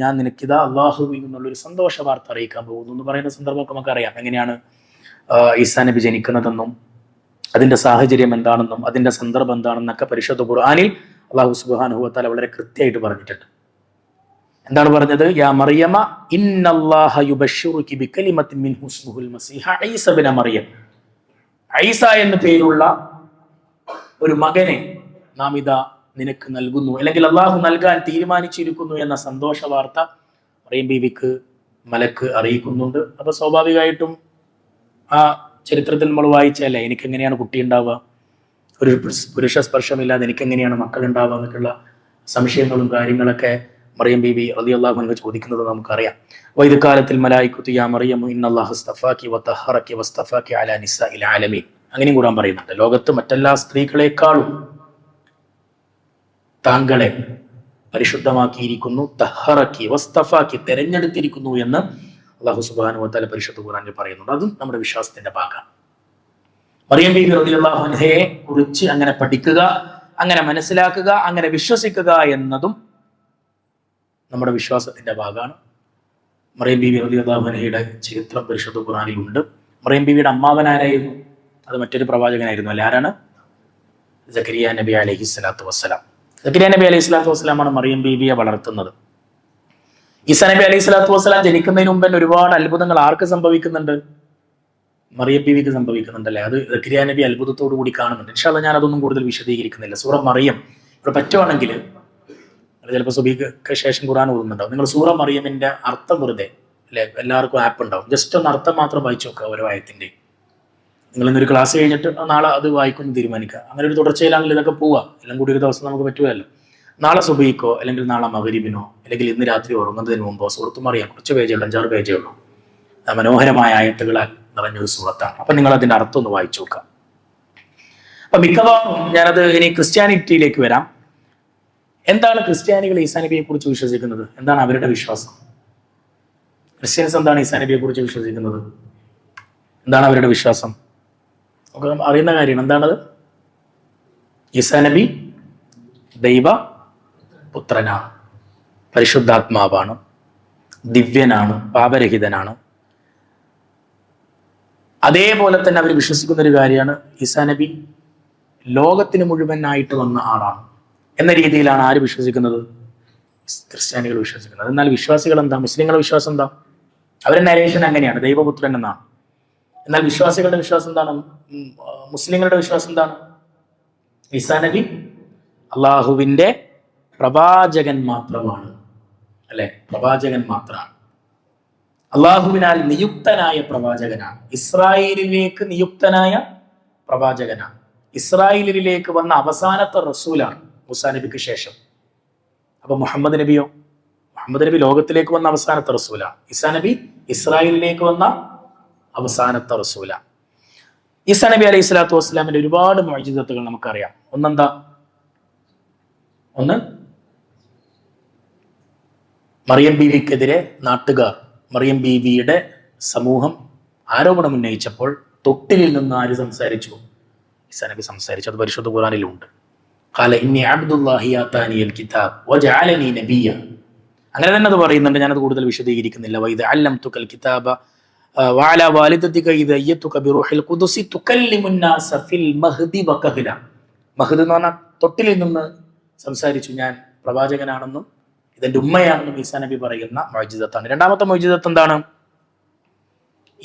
ഞാൻ നിനക്കിതാ അള്ളാഹുവിൽ നിന്നുള്ളൊരു സന്തോഷ വാർത്ത അറിയിക്കാൻ പോകുന്നു എന്ന് പറയുന്ന സന്ദർഭമൊക്കെ നമുക്കറിയാം. എങ്ങനെയാണ് ഈസാ നബി ജനിക്കുന്നതെന്നും അതിന്റെ സാഹചര്യം എന്താണെന്നും അതിന്റെ സന്ദർഭം എന്താണെന്നൊക്കെ പരിശുദ്ധ ഖുർആനിൽ അല്ലാഹു സുബ്ഹാനഹു വ തആല വളരെ കൃത്യമായിട്ട് പറഞ്ഞിട്ടുണ്ട്. എന്താണ് പറഞ്ഞത്? യാ മറിയമ ഇന്നല്ലാഹ യുബശ്ശിറുകി ബികലിമത്തിൻ മിൻഹു ഇസ്മുഹുൽ മസീഹ ഈസ ഇബ്നു മറിയം. ഈസ എന്ന പേരുള്ള ഒരു മകനെ നാം ഇതാ നിനക്ക് നൽകുന്നു, അല്ലെങ്കിൽ അള്ളാഹു നൽകാൻ തീരുമാനിച്ചിരിക്കുന്നു എന്ന സന്തോഷ വാർത്ത മറിയം ബീവിക്ക് മലക്ക് അറിയിക്കുന്നുണ്ട്. അപ്പൊ സ്വാഭാവികമായിട്ടും ആ ചരിത്രത്തിൽ നമ്മൾ വായിച്ചല്ലേ, എനിക്ക് എങ്ങനെയാണ് കുട്ടി ഉണ്ടാവുക, ഒരു പുരുഷ സ്പർശമില്ലാതെ എനിക്ക് എങ്ങനെയാണ് മക്കൾ ഉണ്ടാവുക എന്നൊക്കെയുള്ള സംശയങ്ങളും കാര്യങ്ങളൊക്കെ മറിയം ബീബി റളിയല്ലാഹു അൻഹ ചോദിക്കുന്നത് നമുക്കറിയാം. വൈദ് കാലത്തിൽ മലായികത്തു യാ മറിയമു ഇന്നല്ലാഹു സ്തഫാകി വതഹറകി വസ്തഫാകി അലാ നിസാഇൽ ആലമീൻ. അങ്ങനെയും കൂടാൻ പറയുന്നുണ്ട്, ലോകത്ത് മറ്റെല്ലാ സ്ത്രീകളെക്കാളും താങ്കളെ പരിശുദ്ധമാക്കിയിരിക്കുന്നു, തഹറക്കി വസ്തഫാക്കി തെരഞ്ഞെടുത്തിരിക്കുന്നു എന്ന് അല്ലാഹു സുബ്ഹാനഹു വ തആല പരിശുദ്ധ ഖുർആനിൽ പറയുന്നുണ്ട്. അതും നമ്മുടെ വിശ്വാസത്തിന്റെ ഭാഗമാണ്. മറിയം ബീബി റളിയല്ലാഹു അൻഹയെ കുറിച്ച് അങ്ങനെ പഠിക്കുക, അങ്ങനെ മനസ്സിലാക്കുക, അങ്ങനെ വിശ്വസിക്കുക എന്നതും നമ്മുടെ വിശ്വാസത്തിന്റെ ഭാഗമാണ്. മറിയം ബീബി റളിയല്ലാഹു അൻഹയുടെ ചരിത്രം പരിശുദ്ധ ഖുർആനിൽ ഉണ്ട്. മറിയം ബീവിയുടെ അമ്മാവനാരായിരുന്നു? അത് മറ്റൊരു പ്രവാചകനായിരുന്നു അല്ലെ? ആരാണ്? സക്കരിയ നബി അലൈഹി സ്വലാത്തു വസ്സലാം. സക്കരിയ നബി അലൈഹി സ്വലാത്തു വസ്സലാമാണ് മറിയം ബീവിയെ വളർത്തുന്നത്. ഈസാ നബി അലൈഹി സ്വലാത്തു വസ്സലാം ജനിക്കുന്നതിന് മുമ്പ് തന്നെ ഒരുപാട് അത്ഭുതങ്ങൾ ആർക്ക് സംഭവിക്കുന്നുണ്ട്? മറിയം ബീവിക്ക് സംഭവിക്കുന്നുണ്ടല്ലേ? അത് സക്കരിയ നബി അത്ഭുതത്തോടു കൂടി കാണുന്നുണ്ട്. ഇൻഷാ അല്ലാഹ് ഞാൻ അതൊന്നും കൂടുതൽ വിശദീകരിക്കുന്നില്ല. സൂറ മറിയം ഇപ്പോൾ പറ്റുവാണെങ്കിൽ ചിലപ്പോൾ സുബഹിക്ക് ശേഷം ഖുർആൻ ഓതുന്നുണ്ടാവും. നിങ്ങൾ സൂറ മറിയമിന്റെ അർത്ഥം വെറുതെ അല്ലെ, എല്ലാവർക്കും ആപ്പ് ഉണ്ടാവും, ജസ്റ്റ് ഒന്ന് അർത്ഥം മാത്രം വായിച്ചു നോക്കുക ഓരോ ആയത്തിന്റെ. നിങ്ങൾ ഇന്നൊരു ക്ലാസ് കഴിഞ്ഞിട്ട് നാളെ അത് വായിക്കുമെന്ന് തീരുമാനിക്കുക. അങ്ങനെ ഒരു തുടർച്ചയിലാണെങ്കിൽ ഇതൊക്കെ പോവുക. എല്ലാം കൂടി ഒരു ദിവസം നമുക്ക് പറ്റുമല്ലോ. നാളെ സുബഹിക്കോ അല്ലെങ്കിൽ നാളെ മഗ്‌രിബിനോ അല്ലെങ്കിൽ ഇന്ന് രാത്രി ഉറങ്ങുന്നതിന് മുമ്പോ സൂറത്ത് മറിയം കുറച്ച് പേജേ ഉള്ളൂ, 5-6 പേജേ ഉള്ളൂ. മനോഹരമായ ആയത്തുകളാൽ നിറഞ്ഞൊരു സൂറത്താണ്. അപ്പൊ നിങ്ങൾ അതിന്റെ അർത്ഥം ഒന്ന് വായിച്ചു നോക്കാം. അപ്പൊ മിക്കവാറും ഞാനത് ഇനി ക്രിസ്ത്യാനിറ്റിയിലേക്ക് വരാം. എന്താണ് ക്രിസ്ത്യാനികൾ ഈസാ നബിയെ കുറിച്ച് വിശ്വസിക്കുന്നത്? എന്താണ് അവരുടെ വിശ്വാസം? ക്രിസ്ത്യൻസ് എന്താണ് ഈസാ നബിയെ കുറിച്ച് വിശ്വസിക്കുന്നത്? എന്താണ് അവരുടെ വിശ്വാസം? നമുക്ക് അറിയുന്ന കാര്യമാണ്. എന്താണത്? ഈസാ നബി ദൈവ പുത്രനാണ്, പരിശുദ്ധാത്മാവാണ്, ദിവ്യനാണ്, പാപരഹിതനാണ്. അതേപോലെ തന്നെ അവർ വിശ്വസിക്കുന്ന ഒരു കാര്യമാണ് ഈസാ നബി ലോകത്തിന് മുഴുവനായിട്ട് വന്ന ആളാണ് എന്ന രീതിയിലാണ് ആര് വിശ്വസിക്കുന്നത്? ക്രിസ്ത്യാനികൾ വിശ്വസിക്കുന്നത്. എന്നാൽ വിശ്വാസികൾ എന്താ? മുസ്ലിങ്ങളുടെ വിശ്വാസം എന്താ? അവരുടെ നരേഷൻ അങ്ങനെയാണ്, ദൈവപുത്രൻ എന്നാണ്. എന്നാൽ വിശ്വാസികളുടെ വിശ്വാസം എന്താണ്? മുസ്ലിങ്ങളുടെ വിശ്വാസം എന്താണ്? ഈസാ നബി അള്ളാഹുവിന്റെ പ്രവാചകൻ മാത്രമാണ്, അല്ലെ? പ്രവാചകൻ മാത്രമാണ്, അള്ളാഹുവിനാൽ നിയുക്തനായ പ്രവാചകനാണ്, ഇസ്രായേലിലേക്ക് നിയുക്തനായ പ്രവാചകനാണ്, ഇസ്രായേലിലേക്ക് വന്ന അവസാനത്തെ റസൂലാണ് മൂസാ നബിക്ക് ശേഷം. അപ്പൊ മുഹമ്മദ് നബിയോ? മുഹമ്മദ് നബി ലോകത്തിലേക്ക് വന്ന അവസാനത്തെ റസൂലാണ്. ഈസാ നബി ഇസ്രായേലിലേക്ക് വന്ന അവസാനത്തെ റസൂലാണ്. ഈസാ നബി അലൈഹി സ്വലാത്തു വസ്സലാമിന്റെ ഒരുപാട് മുഅ്ജിസത്തുകൾ നമുക്കറിയാം. ഒന്നെന്താ? ഒന്ന്, മറിയം ബീവിക്കെതിരെ നാട്ടുകാർ, മറിയം ബീവിയുടെ സമൂഹം ആരോപണം ഉന്നയിച്ചപ്പോൾ തൊട്ടിലിൽ നിന്ന് ആര് സംസാരിച്ചു? ഈസാ നബി സംസാരിച്ചു. അത് പരിശുദ്ധ ഖുർആനിലുണ്ട്. ഖാല ഇന്നി അബ്ദുല്ലാഹി ആതാനിയൽ കിതാബ് വജഅലനി നബിയ്യ. അങ്ങനെ തന്നെ അത് പറയുന്നുണ്ട്. ഞാനത് കൂടുതൽ വിശദീകരിക്കുന്നില്ല. വഇദ അല്ലംതുകൽ കിതാബ വഅലാ വാലിദതിക ഇദ അയ്യതുക ബിറൂഹിൽ ഖുദ്സി തുകല്ലിമുൻ നാസ ഫിൽ മഹ്ദി വകഹ്ല. മഹ്ദ് എന്ന് പറഞ്ഞാൽ തൊട്ടിലിൽ നിന്ന് സംസാരിച്ചു, ഞാൻ പ്രവാചകനാണെന്നും ഇതെന്റെ ഉമ്മയാണെന്നും ഈസാ നബി പറയുന്ന മുഅ്ജിസത്താണ്. രണ്ടാമത്തെ മുഅ്ജിസത്ത് എന്താണ്?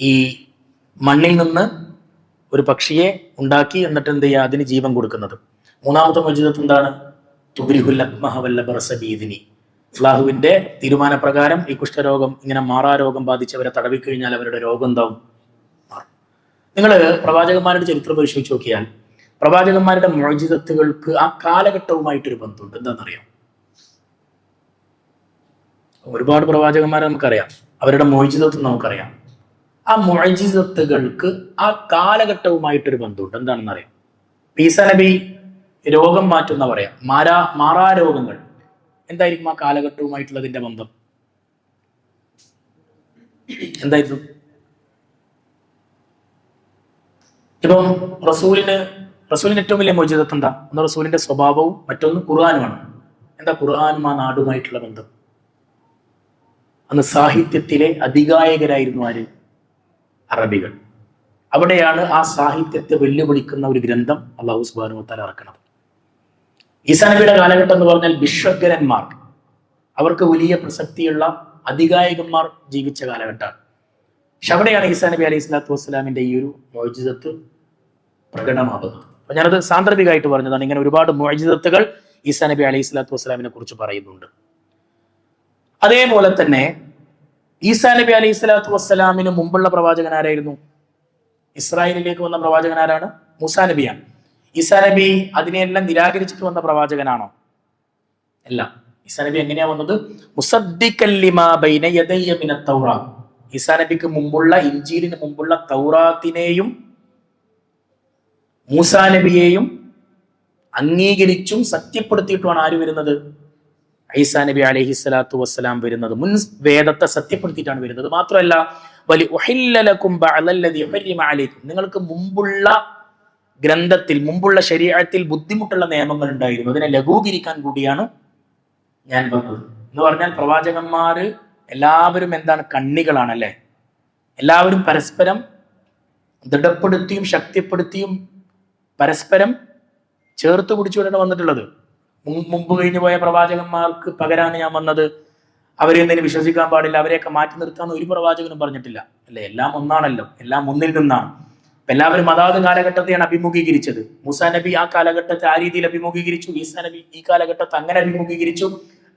ഈ മണ്ണിൽ നിന്ന് ഒരു പക്ഷിയെ ഉണ്ടാക്കി എന്നിട്ട് എന്ത് ചെയ്യുക? അതിന് ജീവൻ കൊടുക്കുന്നത്. മൂന്നാമത്തെ മുഅ്ജിസത്ത് എന്താണ്? തുബ്രിഹുൽ അക്മഹ വൽ അബ്റസ ബിഇദ്നി. അല്ലാഹുവിന്റെ തീരുമാനപ്രകാരം ഈ കുഷ്ഠരോഗം, ഇങ്ങനെ മാറാരോഗം ബാധിച്ചവരെ തടവിക്കഴിഞ്ഞാൽ അവരുടെ രോഗം എന്താവും? മാറും. നിങ്ങൾ പ്രവാചകന്മാരുടെ ചരിത്രം പരിശോധിച്ച് നോക്കിയാൽ പ്രവാചകന്മാരുടെ മുഅ്ജിസത്തുകൾക്ക് ആ കാലഘട്ടവുമായിട്ടൊരു ബന്ധമുണ്ട്. എന്താണെന്നറിയാം? ഒരുപാട് പ്രവാചകന്മാരെ നമുക്കറിയാം, അവരുടെ മുഅ്ജിസത്ത് നമുക്കറിയാം. ആ മുഅ്ജിസത്തുകൾക്ക് ആ കാലഘട്ടവുമായിട്ടൊരു ബന്ധമുണ്ട്. എന്താണെന്ന് അറിയാം? ഈസാ നബി രോഗം മാറ്റുന്ന പറയാം, മാറാരോഗങ്ങൾ. എന്തായിരിക്കും ആ കാലഘട്ടവുമായിട്ടുള്ളതിന്റെ ബന്ധം? എന്തായിരുന്നു? ഇപ്പം റസൂലിന് ഏറ്റവും വലിയ മുഅ്ജിസത്ത് എന്താ? ഒന്ന് റസൂലിന്റെ സ്വഭാവവും മറ്റൊന്ന് ഖുർആനുമാണ്. എന്താ ഖുർആനും ആ നാടുമായിട്ടുള്ള ബന്ധം? അന്ന് സാഹിത്യത്തിലെ അധികായകരായിരുന്നു ആര്? അറബികൾ. അവിടെയാണ് ആ സാഹിത്യത്തെ വെല്ലുവിളിക്കുന്ന ഒരു ഗ്രന്ഥം അല്ലാഹു സുബ്ഹാനഹു വ തആല ഇറക്കുന്നത്. ഈസാ നബിയുടെ കാലഘട്ടം എന്ന് പറഞ്ഞാൽ വിശ്വഗ്രന്മാർ, അവർക്ക് വലിയ പ്രസക്തിയുള്ള അധികായകന്മാർ ജീവിച്ച കാലഘട്ടമാണ്. പക്ഷെ അവിടെയാണ് ഈസാ നബി അലൈഹി സ്വലാത്തു വസ്സലാമിന്റെ ഈ ഒരു മുഅ്ജിസത്ത് പ്രകടമാകുന്നത്. അപ്പൊ ഞാനത് സാന്ദർഭികമായിട്ട് പറഞ്ഞതാണ്. ഇങ്ങനെ ഒരുപാട് മുഅ്ജിസത്തുകൾ ഈസാ നബി അലൈഹി സ്വലാത്തു വസ്സലാമിനെ കുറിച്ച് പറയുന്നുണ്ട്. അതേപോലെ തന്നെ ഈസാ നബി അലൈഹി സ്വലാത്തു വസ്സലാമിന് മുമ്പുള്ള പ്രവാചകൻ ആരായിരുന്നു? ഇസ്രായേലിലേക്ക് വന്ന പ്രവാചകൻ ആരാണ്? മൂസാ നബിയാണ്. ഈസാ നബി അതിനെല്ലാം നിരാകരിച്ചിട്ട് വന്ന പ്രവാചകനാണോ? അല്ല. ഈസാ നബി എങ്ങനെയാ വന്നത്? മുസദ്ദിഖൻ ലിമാ ബൈന യദയ്യ മിനത് തൗറാത്ത്. ഈസാ നബിക്ക് മുമ്പുള്ള, ഇഞ്ചീലിന് മുമ്പുള്ള തൗറാത്തിനെയും മൂസാ നബിയെയും അംഗീകരിച്ചും സത്യപ്പെടുത്തിയിട്ടുമാണ് ആര് വരുന്നത്? ഈസാ നബി അലൈഹി സ്വലാത്തു വസ്സലാം വരുന്നത്. മുൻ വേദത്തെ സത്യപ്പെടുത്തിയിട്ടാണ് വരുന്നത്. മാത്രമല്ല വലി ഉഹില്ല ലക്കും ബഅദല്ലദി ഹുരിമ അലൈക്കും, നിങ്ങൾക്ക് മുമ്പുള്ള ഗ്രന്ഥത്തിൽ, മുമ്പുള്ള ശരീഅത്തിൽ ബുദ്ധിമുട്ടുള്ള നിയമങ്ങൾ ഉണ്ടായിരുന്നു, അതിനെ ലഘൂകരിക്കാൻ കൂടിയാണ് ഞാൻ വന്നത് എന്ന് പറഞ്ഞാൽ പ്രവാചകന്മാര് എല്ലാവരും എന്താണ്? കണ്ണികളാണ്, അല്ലെ? എല്ലാവരും പരസ്പരം ദൃഢപ്പെടുത്തിയും ശക്തിപ്പെടുത്തിയും പരസ്പരം ചേർത്ത് പിടിച്ചുകൊണ്ടാണ് വന്നിട്ടുള്ളത്. മുമ്പ് കഴിഞ്ഞു പോയ പ്രവാചകന്മാർക്ക് പകരാണ് ഞാൻ വന്നത്, അവരെന്തിനും വിശ്വസിക്കാൻ പാടില്ല, അവരെയൊക്കെ മാറ്റി നിർത്താന്ന് ഒരു പ്രവാചകനും പറഞ്ഞിട്ടില്ല. അല്ലെ, എല്ലാം ഒന്നാണല്ലോ, എല്ലാം ഒന്നിൽ നിന്നാണ്. എല്ലാവരും അതാത് കാലഘട്ടത്തെയാണ് അഭിമുഖീകരിച്ചത്. മൂസാ നബി ആ കാലഘട്ടത്തെ ആ രീതിയിൽ അഭിമുഖീകരിച്ചു, ഈസാ നബി ഈ കാലഘട്ടത്തെ അങ്ങനെ അഭിമുഖീകരിച്ചു.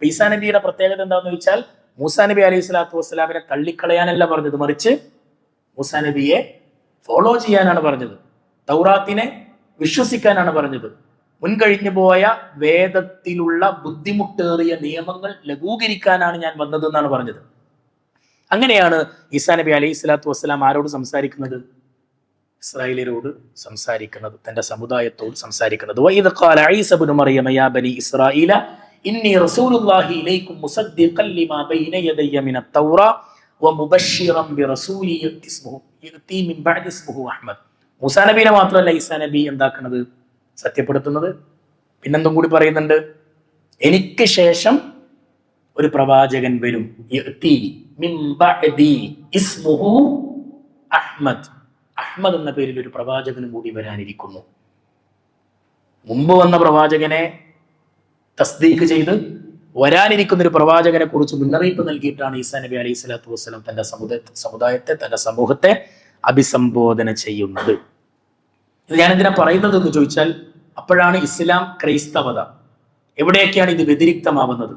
ഈസാ നബിയുടെ പ്രത്യേകത എന്താണെന്ന് വെച്ചാൽ, മൂസാ നബി അലൈഹി സ്വലാത്തു വസ്സലാമിനെ തള്ളിക്കളയാനല്ല പറഞ്ഞത്, മറിച്ച് മൂസാ നബിയെ ഫോളോ ചെയ്യാനാണ് പറഞ്ഞത്, തൗറാത്തിനെ വിശ്വസിക്കാനാണ് പറഞ്ഞത്. മുൻകഴിഞ്ഞു പോയ വേദത്തിലുള്ള ബുദ്ധിമുട്ടേറിയ നിയമങ്ങൾ ലഘൂകരിക്കാനാണ് ഞാൻ വന്നത് എന്നാണ് പറഞ്ഞത്. അങ്ങനെയാണ് ഈസാ നബി അലൈഹി സ്വലാത്തു വസ്സലാം ആരോട് സംസാരിക്കുന്നത്? ഇസ്രായേലിയരോട് സംസാരിക്കുന്നത്, തന്റെ സമുദായത്തോട് സംസാരിക്കുന്നത്. വഇദ് ഖാല ഈസ ഇബ്നു മറിയം യാ ബനി ഇസ്രായീല ഇന്നി റസൂലുള്ളാഹി ഇലൈക്കും മുസദ്ദിഖൻ ലിമാ ബൈന യദയ്യ മിനത് തൗറ വമുബശ്ശിറൻ ബിറസൂലി യഅതി മിൻ ബഅദി ഇസ്മുഹു അഹ്മദ്. മൂസാ നബിയെ മാത്രമല്ല ഈസാ നബി എന്താക്കുന്നത്? സത്യപ്പെടുത്തുന്നത്. പിന്നെന്തും കൂടി പറയുന്നുണ്ട്, എനിക്ക് ശേഷം ഒരു പ്രവാചകൻ വരും, യഅതി മിൻ ബഅദി ഇസ്മുഹു അഹ്മദ്. അഹ്മദ് എന്ന പേരിൽ ഒരു പ്രവാചകനും കൂടി വരാനിരിക്കുന്നു. മുമ്പ് വന്ന പ്രവാചകനെ തസ്ദീഖ് ചെയ്ത് വരാനിരിക്കുന്ന ഒരു പ്രവാചകനെ കുറിച്ച് മുന്നറിയിപ്പ് നൽകിയിട്ടാണ് ഈസാ നബി അലൈഹി സ്വലാത്തു വസ്സലാം തന്റെ സമുദായത്തെ, തന്റെ സമൂഹത്തെ അഭിസംബോധന ചെയ്യുന്നത്. ഇത് ഞാൻ എന്തിനാ പറയുന്നത് എന്ന് ചോദിച്ചാൽ, അപ്പോഴാണ് ഇസ്ലാം ക്രൈസ്തവത എവിടെയൊക്കെയാണ് ഇത് വ്യതിരിക്തമാവുന്നത്.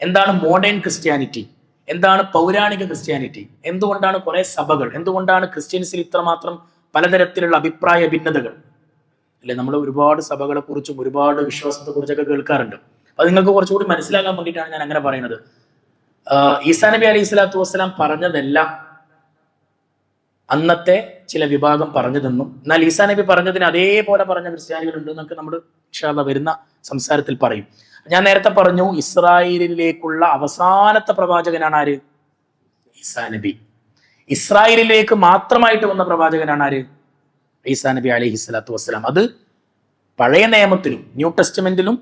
എന്താണ് മോഡേൺ ക്രിസ്ത്യാനിറ്റി, എന്താണ് പൗരാണിക ക്രിസ്ത്യാനിറ്റി, എന്തുകൊണ്ടാണ് കുറെ സഭകൾ, എന്തുകൊണ്ടാണ് ക്രിസ്ത്യൻസിൽ ഇത്രമാത്രം പലതരത്തിലുള്ള അഭിപ്രായ ഭിന്നതകൾ? അല്ലെ, നമ്മൾ ഒരുപാട് സഭകളെ കുറിച്ചും ഒരുപാട് വിശ്വാസത്തെ കുറിച്ചൊക്കെ കേൾക്കാറുണ്ട്. അത് നിങ്ങൾക്ക് കുറച്ചുകൂടി മനസ്സിലാക്കാൻ വേണ്ടിയിട്ടാണ് ഞാൻ അങ്ങനെ പറയുന്നത്. ഈസാ നബി അലൈഹി സ്വലാത്തു വസ്സലാം പറഞ്ഞതെല്ലാം അന്നത്തെ ചില വിഭാഗം പറഞ്ഞതെന്നും, എന്നാൽ ഈസാ നബി പറഞ്ഞതിന് അതേപോലെ പറഞ്ഞ ക്രിസ്ത്യാനികളുണ്ട് എന്നൊക്കെ നമ്മൾ ഇൻഷാ അല്ലാഹ് വരുന്ന സംസാരത്തിൽ പറയും. ഞാൻ നേരത്തെ പറഞ്ഞു, ഇസ്രായേലിലേക്കുള്ള അവസാനത്തെ പ്രവാചകനാണ് ആര്? ഈസാ നബി. ഇസ്രായേലിലേക്ക് മാത്രമായിട്ട് വന്ന പ്രവാചകനാണ് ആര്? ഈസാ നബി അലൈഹി സ്വലാത്തു വസ്സലാം. അത് പഴയ നിയമത്തിലും ന്യൂ ടെസ്റ്റ്മെന്റിലും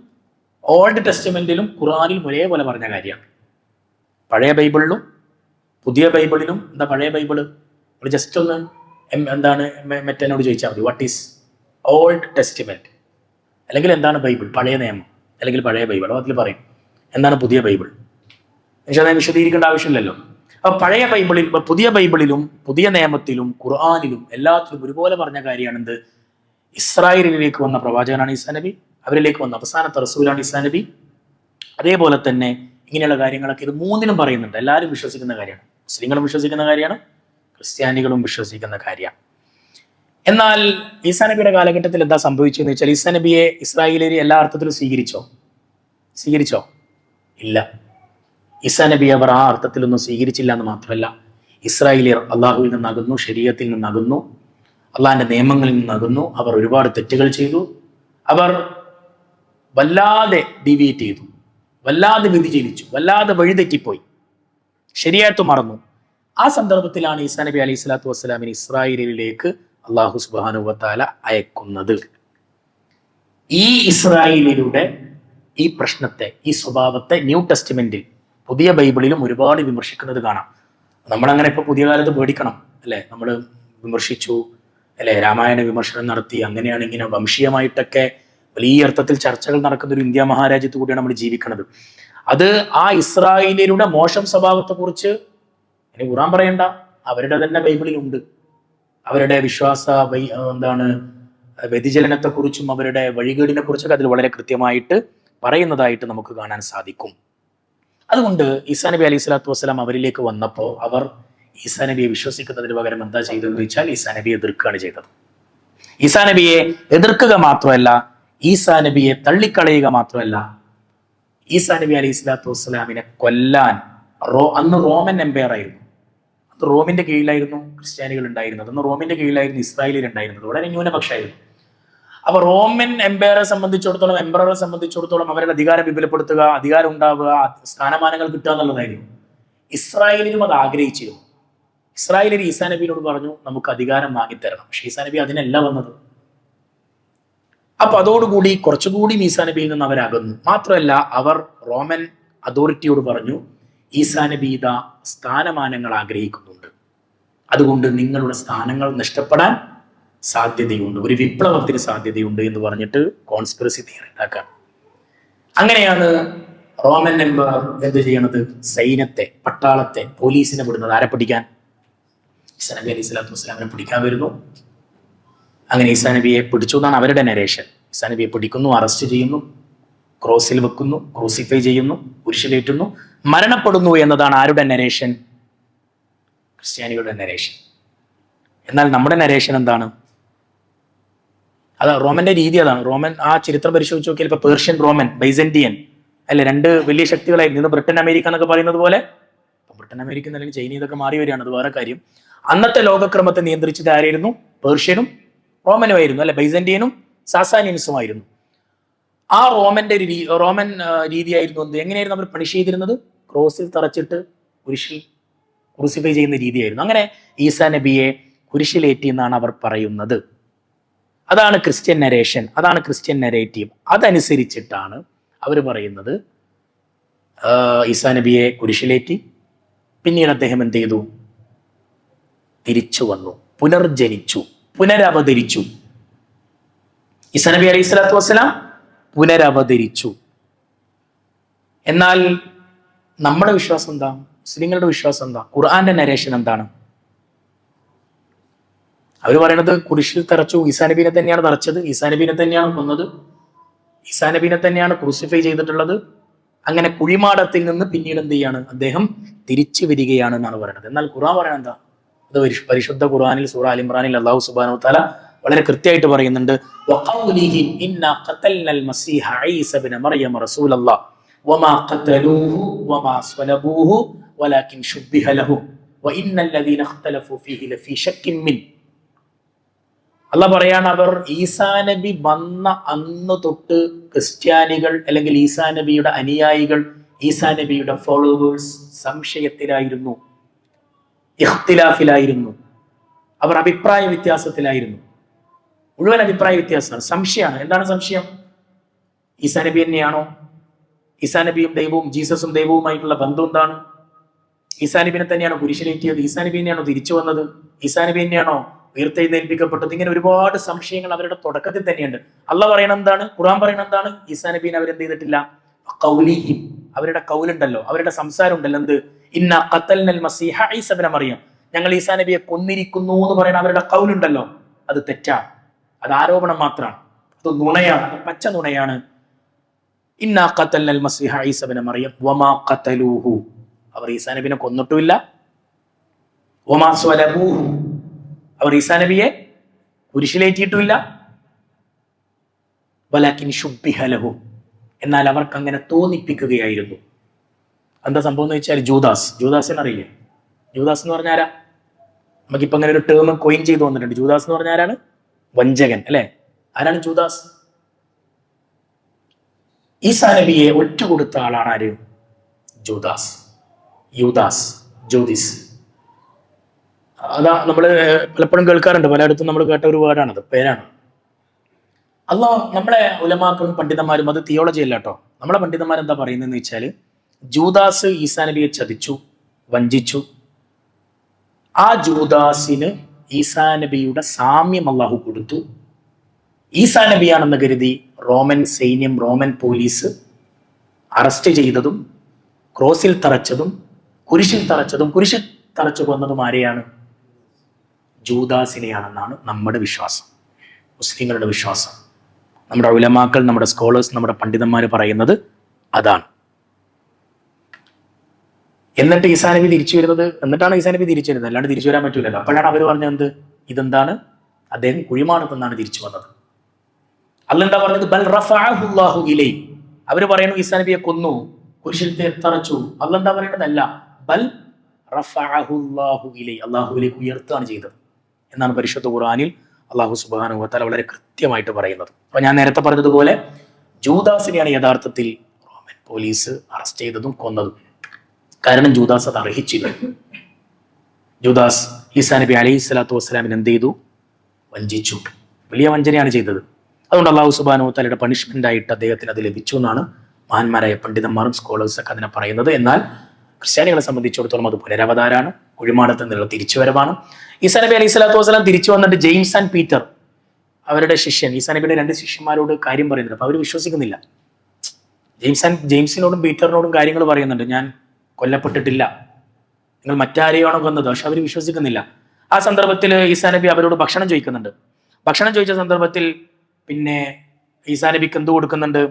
ഓൾഡ് ടെസ്റ്റ്മെന്റിലും ഖുർആനിലും ഒരേപോലെ പറഞ്ഞ കാര്യമാണ്. പഴയ ബൈബിളിലും പുതിയ ബൈബിളിലും, എന്താ പഴയ ബൈബിള്? ജസ്റ്റ് ഒന്ന് എന്താണ് മെറ്റനോട് ചോദിച്ചാൽ മതി, വാട്ട് ഈസ് ഓൾഡ് ടെസ്റ്റ്മെന്റ്, അല്ലെങ്കിൽ എന്താണ് ബൈബിൾ, പഴയ നിയമം അല്ലെങ്കിൽ പഴയ ബൈബിൾ. അതിൽ പറയും എന്താണ് പുതിയ ബൈബിൾ. ഞാൻ വിശദീകരിക്കേണ്ട ആവശ്യമില്ലല്ലോ. അപ്പൊ പഴയ ബൈബിളിൽ, പുതിയ ബൈബിളിലും പുതിയ നിയമത്തിലും ഖുർആനിലും എല്ലാത്തിലും ഒരുപോലെ പറഞ്ഞ കാര്യമാണ് എന്ത്? ഇസ്രായേലിലേക്ക് വന്ന പ്രവാചകനാണ് ഈസാ നബി, അവരിലേക്ക് വന്ന അവസാനത്തെ റസൂലാണ് ഈസാ നബി. അതേപോലെ തന്നെ ഇങ്ങനെയുള്ള കാര്യങ്ങളൊക്കെ ഇത് മൂന്നിലും പറയുന്നുണ്ട്. എല്ലാവരും വിശ്വസിക്കുന്ന കാര്യമാണ്, മുസ്ലിങ്ങളും വിശ്വസിക്കുന്ന കാര്യമാണ്, ക്രിസ്ത്യാനികളും വിശ്വസിക്കുന്ന കാര്യമാണ്. എന്നാൽ ഈസാ നബിയുടെ കാലഘട്ടത്തിൽ എന്താ സംഭവിച്ചതെന്ന് വെച്ചാൽ, ഈസാ നബിയെ ഇസ്രായേലിയർ എല്ലാ അർത്ഥത്തിലും സ്വീകരിച്ചോ? ഇല്ല. ഈസാ നബി അവർ ആ അർത്ഥത്തിലൊന്നും സ്വീകരിച്ചില്ല എന്ന് മാത്രമല്ല, ഇസ്രായേലിയർ അള്ളാഹുവിൽ നിന്നകുന്നു, ശരീഅത്തിൽ നിന്നകുന്നു, അള്ളാഹിന്റെ നിയമങ്ങളിൽ നിന്നകുന്നു. അവർ ഒരുപാട് തെറ്റുകൾ ചെയ്തു. അവർ വല്ലാതെ ഡീവിയേറ്റ് ചെയ്തു, വല്ലാതെ വ്യതിചലിച്ചു, വല്ലാതെ വഴിതെറ്റിപ്പോയി, ശരീഅത്ത് മറന്നു. ആ സന്ദർഭത്തിലാണ് ഈസാ നബി അലൈഹി സ്വലാത്തു വസ്സലാമിനെ ഇസ്രായേലിലേക്ക് അള്ളാഹു സുബ്ഹാനഹു വ തആല അയക്കുന്നത്. ഈ ഇസ്രായേലിയുടെ ഈ പ്രശ്നത്തെ, ഈ സ്വഭാവത്തെ ന്യൂ ടെസ്റ്റ്മെന്റിൽ, പുതിയ ബൈബിളിലും ഒരുപാട് വിമർശിക്കുന്നത് കാണാം. നമ്മളങ്ങനെ ഇപ്പൊ പുതിയ കാലത്ത് പേടിക്കണം അല്ലെ, നമ്മൾ വിമർശിച്ചു അല്ലെ, രാമായണ വിമർശനം നടത്തി, അങ്ങനെയാണ് ഇങ്ങനെ വംശീയമായിട്ടൊക്കെ വലിയ അർത്ഥത്തിൽ ചർച്ചകൾ നടക്കുന്ന ഒരു ഇന്ത്യ മഹാരാജ്യത്ത് കൂടിയാണ് നമ്മൾ ജീവിക്കുന്നത്. അത് ആ ഇസ്രായേലിയരുടെ മോശം സ്വഭാവത്തെ കുറിച്ച് ഇനി ഖുർആൻ പറയണ്ട, അവരുടെ തന്നെ ബൈബിളിലുണ്ട്. അവരുടെ വിശ്വാസ വ്യതിചലനത്തെക്കുറിച്ചും അവരുടെ വഴികേടിനെ കുറിച്ചൊക്കെ അതിൽ വളരെ കൃത്യമായിട്ട് പറയുന്നതായിട്ട് നമുക്ക് കാണാൻ സാധിക്കും. അതുകൊണ്ട് ഈസാ നബി അലൈഹി സ്വലാത്തു വസ്സലാം അവരിലേക്ക് വന്നപ്പോൾ അവർ ഈസാ നബിയെ വിശ്വസിക്കുന്നതിന് പകരം എന്താ ചെയ്തതെന്ന് വെച്ചാൽ, ഈസാ നബിയെ എതിർക്കുകയാണ് ചെയ്തത്. ഈസാ നബിയെ എതിർക്കുക മാത്രമല്ല, ഈസാ നബിയെ തള്ളിക്കളയുക മാത്രമല്ല, ഈസാ നബി അലൈഹി സ്വലാത്തു വസ്സലാമിനെ കൊല്ലാൻ അന്ന് റോമൻ എംപയർ ആയിരുന്നു. അത് റോമിന്റെ കീഴിലായിരുന്നു ക്രിസ്ത്യാനികൾ ഉണ്ടായിരുന്നത്. അന്ന് റോമിന്റെ കീഴിലായിരുന്നു ഇസ്രായേലിൽ ഉണ്ടായിരുന്നത്. വളരെ ന്യൂനപക്ഷമായിരുന്നു. അപ്പൊ റോമൻ എംപയറെ സംബന്ധിച്ചിടത്തോളം, എംപററെ സംബന്ധിച്ചിടത്തോളം അവരുടെ അധികാരം വിപുലപ്പെടുത്തുക, അധികാരം ഉണ്ടാവുക, സ്ഥാനമാനങ്ങൾ കിട്ടുക എന്നുള്ളതായിരുന്നു. ഇസ്രായേലിനും അത് ആഗ്രഹിച്ചിരുന്നു. ഇസ്രായേലിൽ ഈസാ നബിയോട് പറഞ്ഞു, നമുക്ക് അധികാരം വാങ്ങിത്തരണം. പക്ഷെ ഈസാ നബി അതിനല്ല വന്നത്. അപ്പൊ അതോടുകൂടി കുറച്ചുകൂടി ഈസാ നബിയിൽ നിന്ന് അവരകന്നു. മാത്രമല്ല, അവർ റോമൻ അതോറിറ്റിയോട് പറഞ്ഞു, ഈസാ നബി ഇതാ സ്ഥാനമാനങ്ങൾ ആഗ്രഹിക്കുന്നുണ്ട്, അതുകൊണ്ട് നിങ്ങളുടെ സ്ഥാനങ്ങൾ നഷ്ടപ്പെടാൻ സാധ്യതയുണ്ട്, ഒരു വിപ്ലവത്തിന് സാധ്യതയുണ്ട് എന്ന് പറഞ്ഞിട്ട് കോൺസ്പിറസി തിയറി ഉണ്ടാക്കാൻ. അങ്ങനെയാണ് റോമൻ എംപറർ എന്ത് ചെയ്യണത്? സൈന്യത്തെ, പട്ടാളത്തെ, പോലീസിനെ വിടുന്നത്. ആരെ പിടിക്കാൻ? ഈസാ നബി അലൈഹി സ്വലാത്തു വസ്സലാമിനെ പിടിക്കാൻ വരുന്നു. അങ്ങനെ ഈസാ നബിയെ പിടിച്ചു എന്നാണ് അവരുടെ നരേഷൻ. ഈസാ നബിയെ പിടിക്കുന്നു, അറസ്റ്റ് ചെയ്യുന്നു, ക്രോസിൽ വെക്കുന്നു, ക്രൂസിഫൈ ചെയ്യുന്നു, കുരിശിലേറ്റുന്നു, മരണപ്പെടുന്നു എന്നതാണ് ആരുടെ നരേഷൻ? ക്രിസ്ത്യാനികളുടെ നരേഷൻ. എന്നാൽ നമ്മുടെ നരേഷൻ എന്താണ്? അത് റോമന്റെ രീതി അതാണ്. റോമൻ ആ ചരിത്രം പരിശോധിച്ച് നോക്കിയാൽ ഇപ്പൊ പേർഷ്യൻ, റോമൻ, ബൈസന്റിയൻ അല്ലെ, രണ്ട് വലിയ ശക്തികളായിരുന്നു. ഇന്ന് ബ്രിട്ടൻ അമേരിക്ക എന്നൊക്കെ പറയുന്നത് പോലെ, ബ്രിട്ടൻ അമേരിക്ക അല്ലെങ്കിൽ ചൈന ഇതൊക്കെ മാറി വരികയാണ്, അത് വേറെ കാര്യം. അന്നത്തെ ലോകക്രമത്തെ നിയന്ത്രിച്ചത് ആരായിരുന്നു? പേർഷ്യനും റോമനുമായിരുന്നു അല്ലെ, ബൈസന്റിയനും സാസാനിയൻസുമായിരുന്നു. ആ റോമൻ രീതിയായിരുന്നു എന്ത്? എങ്ങനെയായിരുന്നു അവർ പണിഷ് ചെയ്തിരുന്നത്? ക്രോസിൽ തറച്ചിട്ട് കുരിശിൽ ക്രൂസിഫൈ ചെയ്യുന്ന രീതിയായിരുന്നു. അങ്ങനെ ഈസാ നബിയെ കുരിശിലേറ്റി എന്നാണ് അവർ പറയുന്നത്. അതാണ് ക്രിസ്ത്യൻ നരേഷൻ, അതാണ് ക്രിസ്ത്യൻ നരേറ്റീവ്. അതനുസരിച്ചിട്ടാണ് അവർ പറയുന്നത് ഈസാ നബിയെ കുരിശിലേറ്റി, പിന്നീട് അദ്ദേഹം എന്ത് ചെയ്തു? തിരിച്ചു വന്നു, പുനർജനിച്ചു, പുനരവതരിച്ചു. ഈസാ നബി അലൈഹി സ്വലാത്തു വസ്സലാം പുനരവതരിച്ചു. എന്നാൽ നമ്മുടെ വിശ്വാസം എന്താ? മുസ്ലിങ്ങളുടെ വിശ്വാസം എന്താ? ഖുർആന്റെ നരേഷൻ എന്താണ്? അവർ പറയുന്നത് കുരിശിൽ തറച്ചു, ഈസാ നബീനെ തന്നെയാണ് തറച്ചത്, ഈസാ നബീനെ തന്നെയാണ് കൊന്നത്, ഈസാ നബീനെ തന്നെയാണ് ക്രൂസിഫൈ ചെയ്തിട്ടുള്ളത്. അങ്ങനെ കുഴിമാടത്തിൽ നിന്ന് പിന്നീട് എന്ത് ചെയ്യാണ്? അദ്ദേഹം തിരിച്ചു വരികയാണ് എന്നാണ് പറയുന്നത്. എന്നാൽ ഖുർആൻ പറയുന്നത് എന്താ? അത് പരിശുദ്ധ ഖുർആനിൽ സൂറ അൽ ഇംറാനിൽ അല്ലാഹു സുബ്ഹാനഹു വ തആല വളരെ കൃത്യമായിട്ട് പറയുന്നുണ്ട്. വഖൗലിഹി ഇന്നാ ഖതൽനൽ മസീഹ ഈസ ഇബ്ന മറിയം റസൂലല്ലാഹ് വമാ ഖതലൂഹു വമാ സ്വലബൂഹു വലാകിൻ ശുബ്ബിഹ ലഹും വഇന്നൽ ലദീന ഇഖ്തലഫു ഫീഹി ലഫീ ശക്കിൻ മിൻ. അല്ലാഹ് പറയാണ്, അവർ ഈസാ നബി വന്ന അന്ന് തൊട്ട് ക്രിസ്ത്യാനികൾ അല്ലെങ്കിൽ ഈസാ നബിയുടെ അനുയായികൾ, ഈസാ നബിയുടെ ഫോളോവേഴ്സ് സംശയത്തിലായിരുന്നു, ഇഖ്തിലാഫിലായിരുന്നു, അവർ അഭിപ്രായ വ്യത്യാസത്തിലായിരുന്നു. മുഴുവൻ അഭിപ്രായ വ്യത്യാസമാണ്, സംശയമാണ്. എന്താണ് സംശയം? ഈസാ നബി തന്നെയാണോ? ഈസാ നബിയും ദൈവവും, ജീസസും ദൈവവുമായിട്ടുള്ള ബന്ധം എന്താണ്? ഈസാ നബിനെ തന്നെയാണോ കുരിശിലേറ്റിയത്? ഈസാ നബി തന്നെയാണോ തിരിച്ചു വന്നത്? ഈസാ നബി തന്നെയാണോ ഉയർത്തെഴുന്നേൽപ്പിക്കപ്പെട്ടത്? ഇങ്ങനെ ഒരുപാട് സംശയങ്ങൾ അവരുടെ തുടക്കത്തിൽ തന്നെയുണ്ട്. അള്ളാഹ് പറയണ എന്താണ്? ഖുർആൻ പറയണ എന്താണ്? ഈസാ നബീനെ അവരെന്ത് ചെയ്തിട്ടില്ല? ഖൗലിഹിം, അവരുടെ കൗലുണ്ടല്ലോ, അവരുടെ സംസാരം ഉണ്ടല്ലോ, എന്ത്? ഇന്നാ ഖതൽനൽ മസീഹ ഈസ ഇബ്ന മറിയം, ഞങ്ങൾ ഈസാ നബിയെ കൊന്നിരിക്കുന്നു എന്ന് പറയുന്ന അവരുടെ കൗലുണ്ടല്ലോ, അത് തെറ്റാണ്, അത് ആരോപണം മാത്രമാണ്, അത് നുണയാണ്, അത് പച്ച നുണയാണ്. ഇന്നാ ഖതൽനൽ മസീഹ ഈസ ഇബ്ന മറിയം വമാ ഖതലൂഹു, അവർ ഈസാ നബിനെ കൊന്നിട്ടുമില്ല, വമാ സ്വലബൂഹു, അവർ ഈസാ നബിയെ കുരിശിലേറ്റിയിട്ടുമില്ല, വലാകിൻ ശുബ്ബിഹ ലഹു, എന്നാൽ അവർക്ക് അങ്ങനെ തോന്നിപ്പിക്കുകയായിരുന്നു. എന്താ സംഭവം എന്ന് വെച്ചാൽ, ജൂദാസിനെ അറിയില്ലേ? ജൂദാസ് എന്ന് പറഞ്ഞ ആരാ? നമുക്കിപ്പോ അങ്ങനെ ഒരു ടേം കോയിൻ ചെയ്തു വന്നിട്ടുണ്ട്. ജൂദാസ് എന്ന് പറഞ്ഞ ആരാണ്? വഞ്ചകൻ അല്ലെ? ആരാണ് ജൂദാസ്? ഈസാ നബിയെ ഒറ്റുകൊടുത്ത ആളാണ് ആര്? ജൂദാസ്, യൂദാസ്, ജ്യോതിസ്. അതാ നമ്മൾ പലപ്പോഴും കേൾക്കാറുണ്ട്, പലയിടത്തും നമ്മൾ കേട്ട ഒരു വേർഡാണത്, പേരാണ്. അള്ളാഹ് നമ്മളെ ഉലമാക്കളും പണ്ഡിതന്മാരും, അത് തിയോളജി അല്ല കേട്ടോ, നമ്മളെ പണ്ഡിതന്മാർ എന്താ പറയുന്നതെന്ന് വെച്ചാൽ, ജൂദാസ് ഈസാ നബിയെ ചതിച്ചു, വഞ്ചിച്ചു. ആ ജൂദാസിന് ഈസാ നബിയുടെ സാമ്യം അള്ളാഹു കൊടുത്തു. ഈസാ നബിയാണെന്ന് കരുതി റോമൻ സൈന്യം, റോമൻ പോലീസ് അറസ്റ്റ് ചെയ്തതും ക്രോസിൽ തറച്ചതും കുരിശിൽ തറച്ചു കൊന്നതും ആരെയാണ്? ജൂദാസിനെയാണെന്നാണ് നമ്മുടെ വിശ്വാസം, മുസ്ലിങ്ങളുടെ വിശ്വാസം. നമ്മുടെ ഉലമാക്കൾ, നമ്മുടെ സ്കോളേഴ്സ്, നമ്മുടെ പണ്ഡിതന്മാർ പറയുന്നത് അതാണ്. എന്നിട്ടാണ് ഈസാ നബി തിരിച്ചു വരുന്നത്, അല്ലാണ്ട് തിരിച്ചു വരാൻ പറ്റൂലല്ലോ. അപ്പോഴാണ് അവർ പറഞ്ഞത് എന്ത്? ഇതെന്താണ്? അദ്ദേഹം കുഴിമാടത്തുനിന്നാണ് തിരിച്ചു വന്നത്. അല്ലാഹ് എന്താ പറഞ്ഞത്? ബൽ റഫഅഹു അല്ലാഹു ഇലൈഹി. അവർ പറയുന്നു ഈസാ നബിയെ കൊന്നു, കുരിശിൽ തറച്ചു. അല്ലാഹ് എന്താ പറയുന്നതല്ല, ബൽ റഫഅഹു അല്ലാഹു ഇലൈഹി, അല്ലാഹുവിലേക്ക് ഉയർത്തുകയാണ് ചെയ്തത് എന്നാണ് പരിശുദ്ധ ഖുർആനിൽ അല്ലാഹു സുബ്ഹാനഹു വ തആല വളരെ കൃത്യമായിട്ട് പറയുന്നത്. അപ്പൊ ഞാൻ നേരത്തെ പറഞ്ഞതുപോലെ ജൂദാസിനെയാണ് യഥാർത്ഥത്തിൽ റോമൻ പോലീസ് അറസ്റ്റ് ചെയ്തതും കൊന്നതും. കാരണം ജൂദാസ് അത് അർഹിച്ചില്ല. ജൂദാസ് ഈസാ നബി അലൈഹി സ്വലാത്തു വസ്സലാമിനെ എന്ത് ചെയ്തു? വഞ്ചിച്ചു. വലിയ വഞ്ചനയാണ് ചെയ്തത്. അതുകൊണ്ട് അല്ലാഹു സുബ്ഹാനഹു വ തആലയുടെ പണിഷ്മെന്റ് ആയിട്ട് അദ്ദേഹത്തിന് അത് ലഭിച്ചു എന്നാണ് മഹാന്മാരായ പണ്ഡിതന്മാരും സ്കോളേഴ്സൊക്കെ അതിനെ പറയുന്നത്. എന്നാൽ ക്രിസ്ത്യാനികളെ സംബന്ധിച്ചിടത്തോളം അത് പുനരവതാരാണ്, കുഴിമാടത്ത് നിന്നുള്ള തിരിച്ചുവരവാണ്. ഈസാ നബി അലൈഹി സ്വലാത്തു വസ്സലാം തിരിച്ചു വന്നിട്ട് ജെയിംസ് ആൻഡ് പീറ്റർ, അവരുടെ ശിഷ്യൻ, ഈസാ നബിയുടെ 2 ശിഷ്യന്മാരോട് കാര്യം പറയുന്നുണ്ട്. അപ്പൊ അവർ വിശ്വസിക്കുന്നില്ല. ജെയിംസിനോടും പീറ്ററിനോടും കാര്യങ്ങൾ പറയുന്നുണ്ട്, ഞാൻ കൊല്ലപ്പെട്ടിട്ടില്ല, നിങ്ങൾ മറ്റാരെയാണോ കൊന്നത്, പക്ഷെ അവർ വിശ്വസിക്കുന്നില്ല. ആ സന്ദർഭത്തിൽ ഈസാ നബി അവരോട് ഭക്ഷണം ചോദിക്കുന്നുണ്ട്. ഭക്ഷണം ചോദിച്ച സന്ദർഭത്തിൽ പിന്നെ ഈസാ നബിക്ക് എന്ത് കൊടുക്കുന്നുണ്ട്?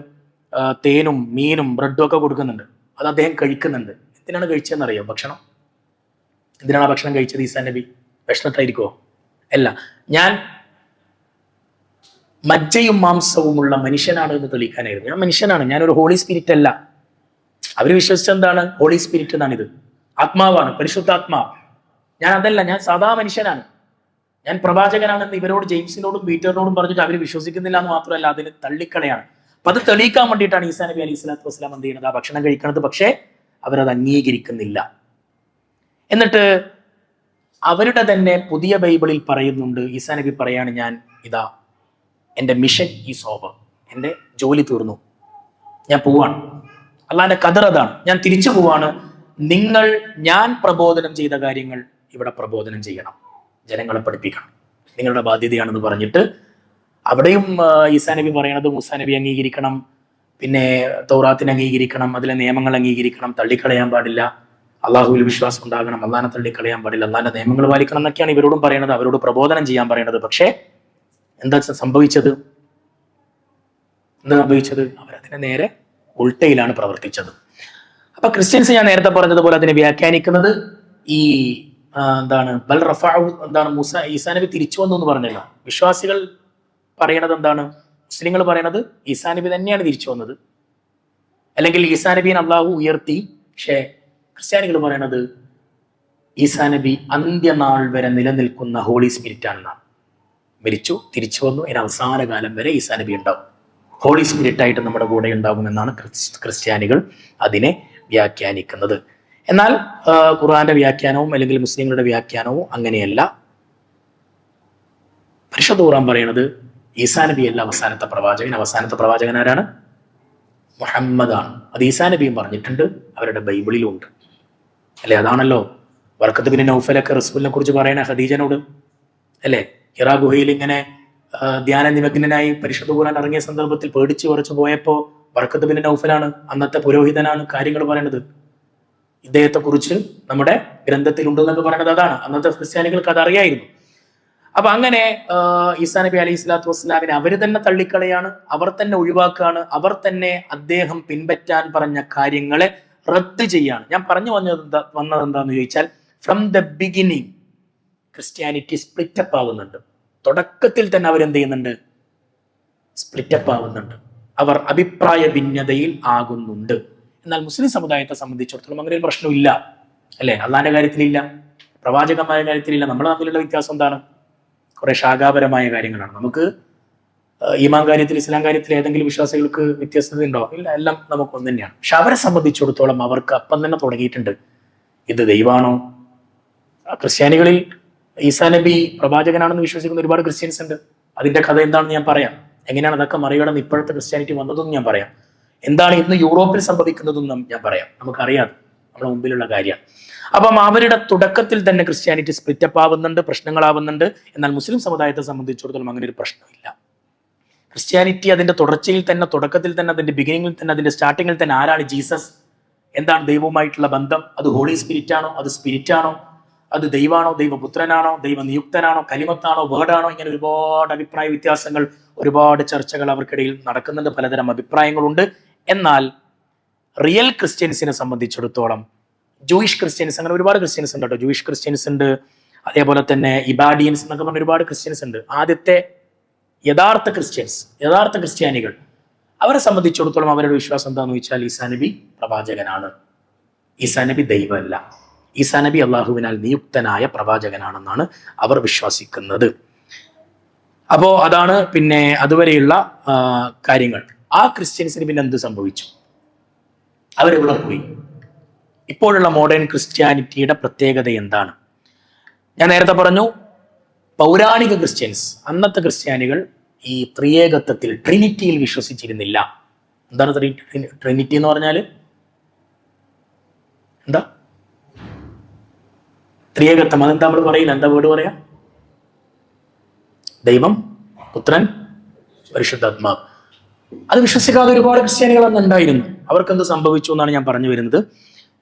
തേനും മീനും ബ്രെഡും ഒക്കെ കൊടുക്കുന്നുണ്ട്. അത് അദ്ദേഹം കഴിക്കുന്നുണ്ട്. എന്തിനാണ് കഴിച്ചതെന്നറിയോ? ഭക്ഷണം എന്തിനാണ് ആ ഭക്ഷണം കഴിച്ചത്? ഈസാ നബി വിഷമിട്ടായിരിക്കുമോ? അല്ല, ഞാൻ മജ്ജയും മാംസവുമുള്ള മനുഷ്യനാണ് എന്ന് തെളിയിക്കാനായിരുന്നു. ഞാൻ മനുഷ്യനാണ്, ഞാനൊരു ഹോളി സ്പിരിറ്റ് അല്ല. അവർ വിശ്വസിച്ചെന്താണ്? ഹോളി സ്പിരിറ്റ് എന്നാണ്. ഇത് ആത്മാവാണ്, പരിശുദ്ധാത്മാവ്. ഞാൻ അതല്ല, ഞാൻ സാധാ മനുഷ്യനാണ്, ഞാൻ പ്രവാചകനാണെന്ന് ഇവരോട്, ജെയിംസിനോടും പീറ്ററിനോടും പറഞ്ഞിട്ട് അവർ വിശ്വസിക്കുന്നില്ല എന്ന് മാത്രമല്ല, അതിന് തള്ളിക്കളയാണ്. അപ്പൊ അത് തെളിയിക്കാൻ വേണ്ടിയിട്ടാണ് ഈസാ നബി അലൈഹി സ്വലാത്തു വസ്സലാം എന്ത് ചെയ്യുന്നത്? ആ ഭക്ഷണം കഴിക്കുന്നത്. പക്ഷേ അവരത് അംഗീകരിക്കുന്നില്ല. എന്നിട്ട് അവരുടെ തന്നെ പുതിയ ബൈബിളിൽ പറയുന്നുണ്ട്, ഈസാ നബി പറയാണ്, ഞാൻ ഇതാ എൻ്റെ മിഷൻ ഈസ് ഓവർ, എൻ്റെ ജോലി തീർന്നു, ഞാൻ പോവാണ്. അള്ളാന്റെ ഖദർ അതാണ്, ഞാൻ തിരിച്ചു പോവാണ്. ഞാൻ പ്രബോധനം ചെയ്ത കാര്യങ്ങൾ ഇവിടെ പ്രബോധനം ചെയ്യണം, ജനങ്ങളെ പഠിപ്പിക്കണം, നിങ്ങളുടെ ബാധ്യതയാണെന്ന് പറഞ്ഞിട്ട് അവിടെയും ഈസാ നബി പറയണത് മൂസാ നബി അംഗീകരിക്കണം, പിന്നെ തൗറാത്തിനെ അംഗീകരിക്കണം, അതിലെ നിയമങ്ങൾ അംഗീകരിക്കണം, തള്ളിക്കളയാൻ പാടില്ല, അള്ളാഹുവിൽ വിശ്വാസം ഉണ്ടാകണം, അള്ളാഹിനെ തള്ളിക്കളയാൻ പാടില്ല, അള്ളാഹിന്റെ നിയമങ്ങൾ പാലിക്കണം എന്നൊക്കെയാണ് ഇവരോടും പറയുന്നത്, അവരോട് പ്രബോധനം ചെയ്യാൻ പറയുന്നത്. പക്ഷേ എന്താ സംഭവിച്ചത്? അവരതിനെ നേരെ ഉൾട്ടയിലാണ് പ്രവർത്തിച്ചത്. അപ്പൊ ക്രിസ്ത്യൻസ് ഞാൻ നേരത്തെ പറഞ്ഞതുപോലെ അതിനെ വ്യാഖ്യാനിക്കുന്നത് ഈ ബൽ റഫഅു ഈസാ നബി തിരിച്ചു വന്നു എന്ന് പറഞ്ഞല്ലോ. വിശ്വാസികൾ പറയണത് എന്താണ്? മുസ്ലിങ്ങൾ പറയണത് ഈസാ നബി തന്നെയാണ് തിരിച്ചു വന്നത്, അല്ലെങ്കിൽ ഈസാ നബിയെ അള്ളാഹു ഉയർത്തി. പക്ഷേ ക്രിസ്ത്യാനികൾ പറയണത് ഈസാ നബി അന്ത്യനാൾ വരെ നിലനിൽക്കുന്ന ഹോളി സ്പിരിറ്റ് ആണെന്നാണ്. മരിച്ചു, തിരിച്ചു വന്നു, ഇനി അവസാന കാലം വരെ ഈസാ നബി ഉണ്ടാവും, ഹോളി സ്പിരിറ്റ് ആയിട്ട് നമ്മുടെ കൂടെ ഉണ്ടാകുമെന്നാണ് ക്രിസ്ത്യാനികൾ അതിനെ വ്യാഖ്യാനിക്കുന്നത്. എന്നാൽ ഖുർആന്റെ വ്യാഖ്യാനവും അല്ലെങ്കിൽ മുസ്ലിങ്ങളുടെ വ്യാഖ്യാനവും അങ്ങനെയല്ല. പരിശുദ്ധ ഖുർആൻ പറയണത് ഈസാ നബി അല്ല അവസാനത്തെ പ്രവാചകൻ. അവസാനത്തെ പ്രവാചകൻ ആരാണ്? മുഹമ്മദാണ്. അത് ഈസാ നബിയും പറഞ്ഞിട്ടുണ്ട്, അവരുടെ ബൈബിളിലും ഉണ്ട്, അല്ലെ? അതാണല്ലോ ബർക്കത്ത് ബിൻ നൗഫലൊക്കെ റസൂലിനെ കുറിച്ച് പറയണ ഖദീജനോട്, അല്ലെ? ഹിറാ ഗുഹയിൽ ഇങ്ങനെ ധ്യാന നിമഗ്നനായി പരിശുദ്ധ ഖുർആൻ ഇറങ്ങിയ സന്ദർഭത്തിൽ പേടിച്ച് കുറച്ച് പോയപ്പോ ബർക്കത്ത് ബിൻ നൗഫലാണ്, അന്നത്തെ പുരോഹിതനാണ്, കാര്യങ്ങൾ പറയണത്. ഇദ്ദേഹത്തെ കുറിച്ച് നമ്മുടെ ഗ്രന്ഥത്തിലുണ്ടെന്നൊക്കെ പറയുന്നത് അതാണ്. അന്നത്തെ ക്രിസ്ത്യാനികൾക്ക് അത് അറിയായിരുന്നു. അപ്പൊ അങ്ങനെ ഈസാ നബി അലൈഹി സ്വലാത്തു വസ്സലാമിനെ അവർ തന്നെ തള്ളിക്കളയാണ്, അവർ തന്നെ ഒഴിവാക്കുകയാണ്, അവർ തന്നെ അദ്ദേഹം പിൻപറ്റാൻ പറഞ്ഞ കാര്യങ്ങളെ റദ്ദ് ചെയ്യാണ്. ഞാൻ പറഞ്ഞു വന്നത് എന്താന്ന് ചോദിച്ചാൽ, from the beginning Christianity split-up ആവുന്നുണ്ട്. തുടക്കത്തിൽ തന്നെ അവരെന്ത് ചെയ്യുന്നുണ്ട്? സ്പ്ലിറ്റപ്പ് ആവുന്നുണ്ട്, അവർ അഭിപ്രായ ഭിന്നതയിൽ ആകുന്നുണ്ട്. എന്നാൽ മുസ്ലിം സമുദായത്തെ സംബന്ധിച്ചിടത്തോളം അങ്ങനെ ഒരു പ്രശ്നമില്ല, അല്ലെ? അള്ളാന്റെ കാര്യത്തിലില്ല, പ്രവാചകന്മാരുടെ കാര്യത്തിലില്ല. നമ്മൾ തമ്മിലുള്ള വ്യത്യാസം എന്താണ്? കുറെ ശാഖാപരമായ കാര്യങ്ങളാണ്. നമുക്ക് ഈമാൻ കാര്യത്തിൽ, ഇസ്ലാം കാര്യത്തിൽ ഏതെങ്കിലും വിശ്വാസികൾക്ക് വ്യത്യസ്തത ഉണ്ടോ? ഇല്ല, എല്ലാം നമുക്ക് ഒന്ന് തന്നെയാണ്. പക്ഷെ അവരെ സംബന്ധിച്ചിടത്തോളം അവർക്ക് അപ്പം തന്നെ തുടങ്ങിയിട്ടുണ്ട്, ഇത് ദൈവാണോ? ക്രിസ്ത്യാനികളിൽ ഈസാ നബി പ്രവാചകനാണെന്ന് വിശ്വസിക്കുന്ന ഒരുപാട് ക്രിസ്ത്യൻസ് ഉണ്ട്. അതിന്റെ കഥ എന്താണെന്ന് ഞാൻ പറയാം. എങ്ങനെയാണ് അതൊക്കെ മറികടന്ന് ഇപ്പോഴത്തെ ക്രിസ്ത്യാനിറ്റി വന്നതെന്ന് ഞാൻ പറയാം. എന്താണ് ഇന്ന് യൂറോപ്പിൽ സംഭവിക്കുന്നതെന്നും ഞാൻ പറയാം. നമുക്കറിയാം, നമ്മുടെ മുമ്പിലുള്ള കാര്യമാണ്. അപ്പം അവരുടെ തുടക്കത്തിൽ തന്നെ ക്രിസ്ത്യാനിറ്റി സ്പ്ലിറ്റപ്പ് ആവുന്നുണ്ട്, പ്രശ്നങ്ങളാവുന്നുണ്ട്. എന്നാൽ മുസ്ലിം സമുദായത്തെ സംബന്ധിച്ചിടത്തോളം അങ്ങനെ ഒരു പ്രശ്നമില്ല. ക്രിസ്ത്യാനിറ്റി അതിന്റെ തുടർച്ചയിൽ തന്നെ, തുടക്കത്തിൽ തന്നെ, അതിന്റെ ബിഗിനിങ്ങിൽ തന്നെ, അതിന്റെ സ്റ്റാർട്ടിങ്ങിൽ തന്നെ ആരാണ് ജീസസ്, എന്താണ് ദൈവവുമായിട്ടുള്ള ബന്ധം, അത് ഹോളി സ്പിരിറ്റ് ആണോ, അത് സ്പിരിറ്റ് ആണോ, അത് ദൈവാണോ, ദൈവപുത്രനാണോ, ദൈവ നിയുക്തനാണോ, കലിമത്താണോ, വേർഡാണോ, ഇങ്ങനെ ഒരുപാട് അഭിപ്രായ വ്യത്യാസങ്ങൾ, ഒരുപാട് ചർച്ചകൾ അവർക്കിടയിൽ നടക്കുന്നുണ്ട്, പലതരം അഭിപ്രായങ്ങളുണ്ട്. എന്നാൽ റിയൽ ക്രിസ്ത്യൻസിനെ സംബന്ധിച്ചിടത്തോളം, ജൂയിഷ് ക്രിസ്ത്യൻസ്, അങ്ങനെ ഒരുപാട് ക്രിസ്ത്യൻസ് ഉണ്ട് കേട്ടോ. ജൂയിഷ് ക്രിസ്ത്യൻസ് ഉണ്ട്, അതേപോലെ തന്നെ ഇബാഡിയൻസ് എന്നൊക്കെ പറഞ്ഞ ഒരുപാട് ക്രിസ്ത്യൻസ് ഉണ്ട്. ആദ്യത്തെ യഥാർത്ഥ ക്രിസ്ത്യാനികൾ, അവരെ സംബന്ധിച്ചിടത്തോളം അവരുടെ വിശ്വാസം എന്താണെന്ന് ചോദിച്ചാൽ, ഈസാ നബി പ്രവാചകനാണ്, ഈസാ നബി ദൈവമല്ല, ഈസാ നബി അള്ളാഹുവിനാൽ നിയുക്തനായ പ്രവാചകനാണെന്നാണ് അവർ വിശ്വസിക്കുന്നത്. അപ്പോ അതാണ് പിന്നെ അതുവരെയുള്ള കാര്യങ്ങൾ. ആ ക്രിസ്ത്യൻസിന് പിന്നെ എന്ത് സംഭവിച്ചു? അവരെവിടെ പോയി? ഇപ്പോഴുള്ള മോഡേൺ ക്രിസ്ത്യാനിറ്റിയുടെ പ്രത്യേകത എന്താണ്? ഞാൻ നേരത്തെ പറഞ്ഞു, പൗരാണിക ക്രിസ്ത്യൻസ്, അന്നത്തെ ക്രിസ്ത്യാനികൾ ഈ ത്രിയേകത്വത്തിൽ, ട്രിനിറ്റിയിൽ വിശ്വസിച്ചിരുന്നില്ല. എന്താണ് ട്രിനിറ്റി എന്ന് പറഞ്ഞാൽ? എന്താ ത്രിയേകത്വം? അതെന്താ നമ്മൾ പറയില്ല, എന്താ വേർഡ് പറയാ? ദൈവം, പുത്രൻ, പരിശുദ്ധാത്മാവ്. അത് വിശ്വസിക്കാതെ ഒരുപാട് ക്രിസ്ത്യാനികൾ അന്ന് ഉണ്ടായിരുന്നു. അവർക്ക് എന്ത് സംഭവിച്ചു എന്നാണ് ഞാൻ പറഞ്ഞു വരുന്നത്.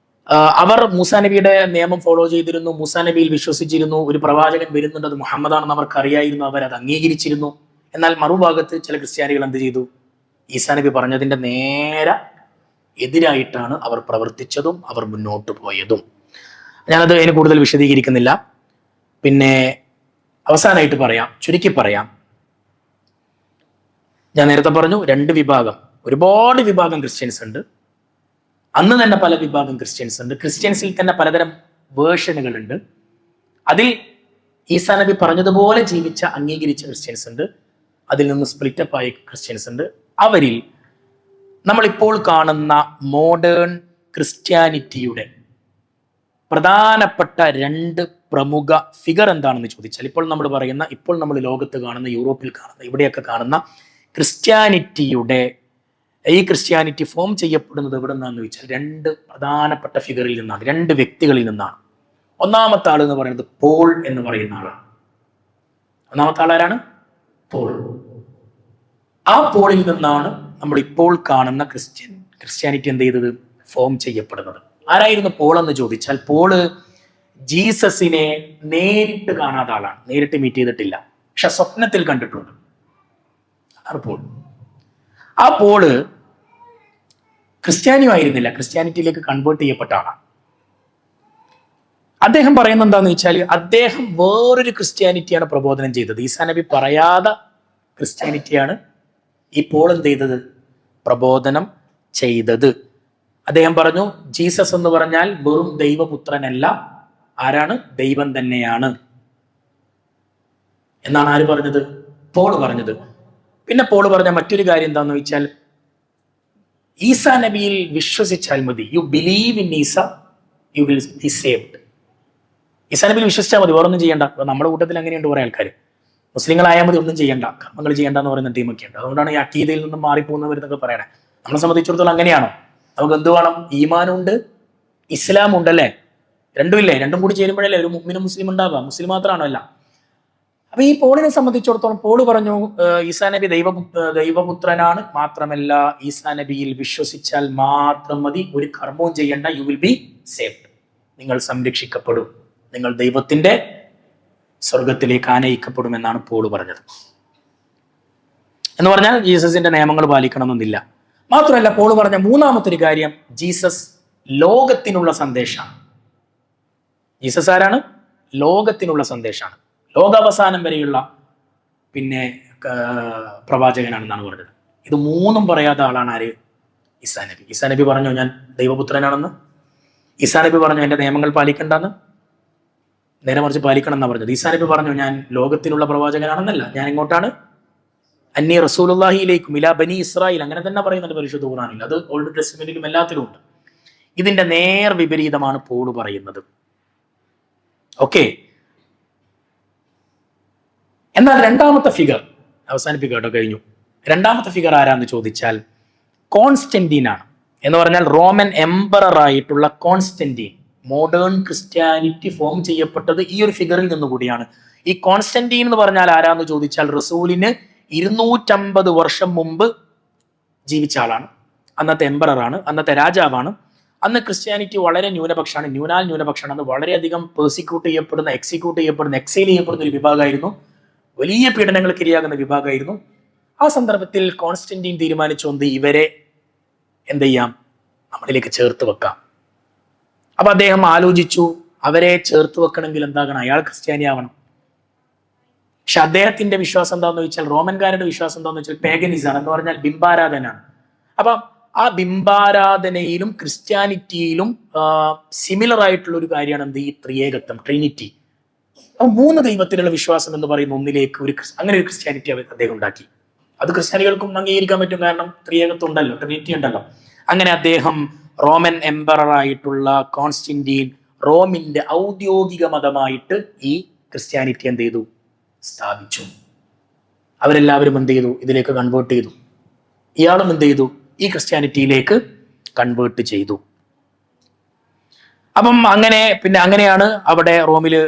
അവർ മൂസാ നബിയുടെ നിയമം ഫോളോ ചെയ്തിരുന്നു, മൂസാ നബിയിൽ വിശ്വസിച്ചിരുന്നു, ഒരു പ്രവാചകൻ വരുന്നുണ്ട്, അത് മുഹമ്മദാണെന്ന് അവർക്ക് അറിയായിരുന്നു, അവരത് അംഗീകരിച്ചിരുന്നു. എന്നാൽ മറുഭാഗത്ത് ചില ക്രിസ്ത്യാനികൾ എന്ത് ചെയ്തു? ഈസാ നബി പറഞ്ഞതിന്റെ നേരെ എതിരായിട്ടാണ് അവർ പ്രവർത്തിച്ചതും അവർ മുന്നോട്ട് പോയതും. ഞാനത് അതിന് കൂടുതൽ വിശദീകരിക്കുന്നില്ല. പിന്നെ അവസാനമായിട്ട് പറയാം, ചുരുക്കി പറയാം, ഞാൻ നേരത്തെ പറഞ്ഞു 2 വിഭാഗം, ഒരുപാട് വിഭാഗം ക്രിസ്ത്യൻസ് ഉണ്ട്. അന്ന് തന്നെ പല വിഭാഗം ക്രിസ്ത്യൻസ് ഉണ്ട്. ക്രിസ്ത്യൻസിൽ തന്നെ പലതരം വേർഷനുകൾ ഉണ്ട്. അതിൽ ഈസാ നബി പറഞ്ഞതുപോലെ ജീവിച്ച അംഗീകരിച്ച ക്രിസ്ത്യൻസ് ഉണ്ട്. അതിൽ നിന്ന് സ്പ്ലിറ്റപ്പ് ആയ ക്രിസ്ത്യൻസ് ഉണ്ട്. അവരിൽ നമ്മളിപ്പോൾ കാണുന്ന മോഡേൺ ക്രിസ്ത്യാനിറ്റിയുടെ പ്രധാനപ്പെട്ട 2 പ്രമുഖ ഫിഗർ എന്താണെന്ന് ചോദിച്ചാൽ, ഇപ്പോൾ നമ്മൾ ലോകത്ത് കാണുന്ന, യൂറോപ്പിൽ കാണുന്ന, ഇവിടെയൊക്കെ കാണുന്ന ഈ ക്രിസ്ത്യാനിറ്റി ഫോം ചെയ്യപ്പെടുന്നത് എവിടെ നിന്നാണെന്ന് ചോദിച്ചാൽ 2 പ്രധാനപ്പെട്ട ഫിഗറിൽ നിന്നാണ്, 2 വ്യക്തികളിൽ നിന്നാണ്. ഒന്നാമത്തെ ആൾ എന്ന് പറയുന്നത് പോൾ എന്ന് പറയുന്ന ആളാണ്. ഒന്നാമത്തെ ആളാരാണ്? പോൾ. ആ പോളിൽ നിന്നാണ് നമ്മൾ ഇപ്പോൾ കാണുന്ന ക്രിസ്ത്യാനിറ്റി എന്ത് ചെയ്തത്? ഫോം ചെയ്യപ്പെടുന്നത്. ആരായിരുന്നു പോൾ എന്ന് ചോദിച്ചാൽ, പോള് ജീസസിനെ നേരിട്ട് കാണാത്ത ആളാണ്, നേരിട്ട് മീറ്റ് ചെയ്തിട്ടില്ല, പക്ഷെ സ്വപ്നത്തിൽ കണ്ടിട്ടുണ്ട്. അതാണ് പോൾ. ആ പോള് ക്രിസ്ത്യാനിയായിരുന്നില്ല, ക്രിസ്ത്യാനിറ്റിയിലേക്ക് കൺവേർട്ട് ചെയ്യപ്പെട്ട ആളാണ്. അദ്ദേഹം പറയുന്നത് എന്താന്ന് വെച്ചാൽ, അദ്ദേഹം വേറൊരു ക്രിസ്ത്യാനിറ്റിയാണ് പ്രബോധനം ചെയ്തത്. ഈസാ നബി പറയാതെ ക്രിസ്ത്യാനിറ്റിയാണ് ഈ പോൾ എന്ത് ചെയ്തത്? പ്രബോധനം ചെയ്തത്. അദ്ദേഹം പറഞ്ഞു, ജീസസ് എന്ന് പറഞ്ഞാൽ വെറും ദൈവപുത്രനല്ല, ആരാണ്? ദൈവം തന്നെയാണ് എന്നാണ് ആര് പറഞ്ഞത്? പോൾ പറഞ്ഞത്. പിന്നെ പോൾ പറഞ്ഞ മറ്റൊരു കാര്യം എന്താന്ന് വെച്ചാൽ, ഈസാ നബിയിൽ വിശ്വസിച്ചാൽ മതി. You believe in Isa, you will be saved. Isa നബിയിൽ വിശ്വസിച്ചാൽ മതി, വേറൊന്നും ചെയ്യണ്ട. നമ്മുടെ കൂട്ടത്തിൽ അങ്ങനെയുണ്ട് കുറെ ആൾക്കാർ. മുസ്ലിങ്ങളായാൽ മതി, ഒന്നും ചെയ്യണ്ട, കർമ്മങ്ങൾ ചെയ്യണ്ട എന്ന് പറയുന്ന ടീമൊക്കെ ഉണ്ട്. അതുകൊണ്ടാണ് ഈ അക്കീദയിൽ നിന്നും മാറിപ്പോകുന്നവരെന്നൊക്കെ പറയണേ. നമ്മളെ സംബന്ധിച്ചിടത്തോളം അങ്ങനെയാണോ? നമുക്ക് എന്ത് വേണം? ഈമാനുണ്ട്, ഇസ്ലാം ഉണ്ടല്ലേ? രണ്ടുമില്ലേ? രണ്ടും കൂടി ചേരുമ്പോഴല്ലേ ഒരു മുഅ്മിനും മുസ്ലിം ഉണ്ടാവുക. മുസ്ലിം മാത്രമാണോ അല്ല? അപ്പൊ ഈ പോളിനെ സംബന്ധിച്ചിടത്തോളം പോള് പറഞ്ഞു, ഈസാ നബി ദൈവപുത്രനാണ്, മാത്രമല്ല ഈസാ നബിയിൽ വിശ്വസിച്ചാൽ മാത്രം മതി, ഒരു കർമ്മവും ചെയ്യണ്ട, യു വിൽ ബി സേവ്ഡ്. നിങ്ങൾ സംരക്ഷിക്കപ്പെടും, നിങ്ങൾ ദൈവത്തിന്റെ സ്വർഗത്തിലേക്ക് ആനയിക്കപ്പെടുമെന്നാണ് പോള് പറഞ്ഞത്. എന്ന് പറഞ്ഞാൽ ജീസസിന്റെ നിയമങ്ങൾ പാലിക്കണമെന്നില്ല. മാത്രമല്ല പോള് പറഞ്ഞ മൂന്നാമത്തെ ഒരു കാര്യം, ജീസസ് ലോകത്തിനുള്ള സന്ദേശമാണ്. ജീസസ് ആരാണ്? ലോകത്തിനുള്ള സന്ദേശമാണ്, ലോകാവസാനം വരെയുള്ള പിന്നെ പ്രവാചകനാണെന്നാണ് പറഞ്ഞത്. ഇത് മൂന്നും പറയാത്ത ആളാണ് ആര്? ഈസാ നബി. ഈസാ നബി പറഞ്ഞു ഞാൻ ദൈവപുത്രനാണെന്ന്. ഈസാ നബി പറഞ്ഞു എന്റെ നിയമങ്ങൾ പാലിക്കണ്ടെന്ന്. നേരെ മറിച്ച് പാലിക്കണം എന്നാണ് പറഞ്ഞത്. ഈസാ നബി പറഞ്ഞു ഞാൻ ലോകത്തിനുള്ള പ്രവാചകനാണെന്നല്ല, ഞാൻ എങ്ങോട്ടാണ്? അന്നി റസൂലുള്ളാഹിയിലേക്കും ഇലാ ബനി ഇസ്രായേൽ, അങ്ങനെ തന്നെ പറയുന്നുണ്ട് പരിശുദ്ധ ഖുർആനിൽ. അത് ഓൾഡ് ടെസ്റ്റ്മെന്റിലും എല്ലാത്തിലും ഉണ്ട്. ഇതിന്റെ നേർ വിപരീതമാണ് പോൾ പറയുന്നത്. ഓക്കെ. എന്നാൽ രണ്ടാമത്തെ ഫിഗർ അവസാനിപ്പിക്കട്ടോ, കഴിഞ്ഞു. രണ്ടാമത്തെ ഫിഗർ ആരാന്ന് ചോദിച്ചാൽ കോൺസ്റ്റന്റീൻ ആണ്. എന്ന് പറഞ്ഞാൽ റോമൻ എംപറർ ആയിട്ടുള്ള കോൺസ്റ്റന്റീൻ. മോഡേൺ ക്രിസ്ത്യാനിറ്റി ഫോം ചെയ്യപ്പെട്ടത് ഈ ഒരു ഫിഗറിൽ നിന്ന് കൂടിയാണ്. ഈ കോൺസ്റ്റന്റീൻ എന്ന് പറഞ്ഞാൽ ആരാന്ന് ചോദിച്ചാൽ റസൂലിന് 250 വർഷം മുമ്പ് ജീവിച്ച ആളാണ്. അന്നത്തെ എംപററാണ്, അന്നത്തെ രാജാവാണ്. അന്ന് ക്രിസ്ത്യാനിറ്റി വളരെ ന്യൂനപക്ഷമാണ്, ന്യൂനപക്ഷമാണ്. അന്ന് വളരെയധികം പെർസിക്യൂട്ട് ചെയ്യപ്പെടുന്ന, എക്സൈൽ ചെയ്യപ്പെടുന്ന ഒരു വിഭാഗമായിരുന്നു. വലിയ പീഡനങ്ങൾക്ക് ഇരയാകുന്ന വിഭാഗമായിരുന്നു. ആ സന്ദർഭത്തിൽ കോൺസ്റ്റന്റീൻ തീരുമാനിച്ചുകൊണ്ട് ഇവരെ എന്ത് ചെയ്യാം, നമ്മളിലേക്ക് ചേർത്ത് വെക്കാം. അപ്പൊ അദ്ദേഹം ആലോചിച്ചു, അവരെ ചേർത്ത് വെക്കണമെങ്കിൽ എന്താകണം? അയാൾ ക്രിസ്ത്യാനിയാവണം. പക്ഷെ അദ്ദേഹത്തിന്റെ വിശ്വാസം എന്താണെന്ന് വെച്ചാൽ, റോമൻകാരുടെ വിശ്വാസം എന്താണെന്ന് വെച്ചാൽ പേഗനിസാണ്, എന്ന് പറഞ്ഞാൽ ബിംബാരാധനാണ്. അപ്പൊ ആ ബിംബാരാധനയിലും ക്രിസ്ത്യാനിറ്റിയിലും സിമിലർ ആയിട്ടുള്ള ഒരു കാര്യമാണ് എന്ത്? ഈ ത്രിയേകത്വം, ട്രിനിറ്റി. അപ്പൊ 3 ദൈവത്തിലുള്ള വിശ്വാസം എന്ന് പറയുന്ന ഒന്നിലേക്ക് അങ്ങനെ ഒരു ക്രിസ്ത്യാനിറ്റി അദ്ദേഹം ഉണ്ടാക്കി. അത് ക്രിസ്ത്യാനികൾക്കും അംഗീകരിക്കാൻ പറ്റും, കാരണം ത്രിയേകത്വം ഉണ്ടല്ലോ, ട്രിനിറ്റി ഉണ്ടല്ലോ. അങ്ങനെ അദ്ദേഹം റോമൻ എംപറർ ആയിട്ടുള്ള കോൺസ്റ്റന്റീൻ റോമിന്റെ ഔദ്യോഗിക മതമായിട്ട് ഈ ക്രിസ്ത്യാനിറ്റി എന്ത് ചെയ്തു? സ്ഥാപിച്ചു. അവരെല്ലാവരും എന്ത് ചെയ്തു? ഇതിലേക്ക് കൺവേർട്ട് ചെയ്തു. ഇയാളും എന്ത് ചെയ്തു? ഈ ക്രിസ്ത്യാനിറ്റിയിലേക്ക് കൺവേർട്ട് ചെയ്തു. അപ്പം അങ്ങനെയാണ് അവിടെ റോമില്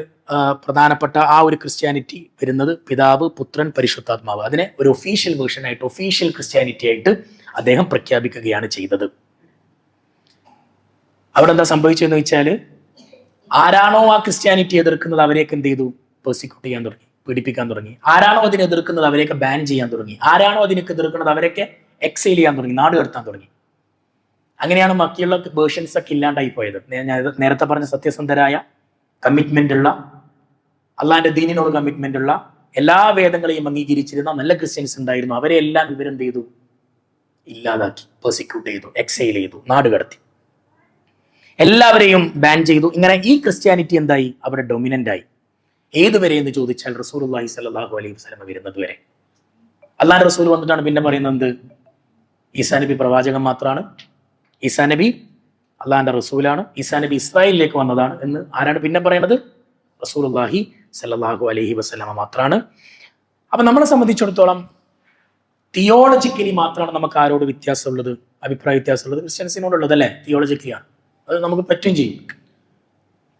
പ്രധാനപ്പെട്ട ആ ഒരു ക്രിസ്ത്യാനിറ്റി വരുന്നത് പിതാവ്, പുത്രൻ, പരിശുദ്ധാത്മാവ്. അതിനെ ഒരു ഒഫീഷ്യൽ വേർഷനായിട്ട്, ഒഫീഷ്യൽ ക്രിസ്ത്യാനിറ്റി ആയിട്ട് അദ്ദേഹം പ്രഖ്യാപിക്കുകയാണ് ചെയ്തത്. അവിടെ എന്താ സംഭവിച്ചതെന്ന് വെച്ചാൽ, ആരാണോ ആ ക്രിസ്ത്യാനിറ്റി എതിർക്കുന്നത് അവരെയൊക്കെ എന്ത് ചെയ്തു? പെർസിക്യൂട്ട് ചെയ്യാൻ തുടങ്ങി, പീഡിപ്പിക്കാൻ തുടങ്ങി. ആരാണോ അതിനെ എതിർക്കുന്നത് അവരെയൊക്കെ ബാൻ ചെയ്യാൻ തുടങ്ങി. ആരാണോ അതിനൊക്കെ എതിർക്കുന്നത് അവരെയൊക്കെ എക്സൈൽ ചെയ്യാൻ തുടങ്ങി, നാട് കടത്താൻ തുടങ്ങി. അങ്ങനെയാണ് ബാക്കിയുള്ള വേർഷൻസ് ഒക്കെ ഇല്ലാണ്ടായി പോയത്. ഞാൻ നേരത്തെ പറഞ്ഞ സത്യസന്ധരായ, കമ്മിറ്റ്മെന്റ് ഉള്ള, അള്ളാന്റെ ദീനിനോട് കമ്മിറ്റ്മെന്റ് ഉള്ള, എല്ലാ വേദങ്ങളെയും അംഗീകരിച്ചിരുന്ന നല്ല ക്രിസ്ത്യൻസ് ഉണ്ടായിരുന്നു. അവരെല്ലാം ഇവരെന്ത് ചെയ്തു? ഇല്ലാതാക്കി, പെർസിക്യൂട്ട് ചെയ്തു, എക്സൈൽ ചെയ്തു, നാട് കടത്തി, എല്ലാവരെയും ബാൻ ചെയ്തു. ഇങ്ങനെ ഈ ക്രിസ്ത്യാനിറ്റി എന്തായി? അവിടെ ഡൊമിനന്റ് ആയി. ഏതുവരെ എന്ന് ചോദിച്ചാൽ റസൂലുള്ളാഹി സ്വല്ലല്ലാഹു അലൈഹി വസല്ലം വരുന്നത് വരെ. അള്ളാഹുവിന്റെ റസൂൽ വന്നിട്ടാണ് പിന്നെ പറയുന്നത്, ഈസാ നബി പ്രവാചകൻ മാത്രമാണ്, ഈസാ നബി അള്ളാഹിന്റെ റസൂലാണ്, ഈസാ നബി ഇസ്രായേലിലേക്ക് വന്നതാണ് എന്ന് ആരാണ് പിന്നെ പറയുന്നത്? റസൂലുള്ളാഹി സ്വല്ലല്ലാഹു അലൈഹി വസല്ലം മാത്രമാണ്. അപ്പൊ നമ്മളെ സംബന്ധിച്ചിടത്തോളം തിയോളജിക്കലി മാത്രമാണ് നമുക്ക് ആരോട് വ്യത്യാസമുള്ളത്, അഭിപ്രായ വ്യത്യാസമുള്ളത്? ക്രിസ്ത്യൻസിനോടുള്ളത് അല്ലേ? തിയോളജിക്കലിയാണ്, അത് നമുക്ക് പറ്റും ചെയ്യും.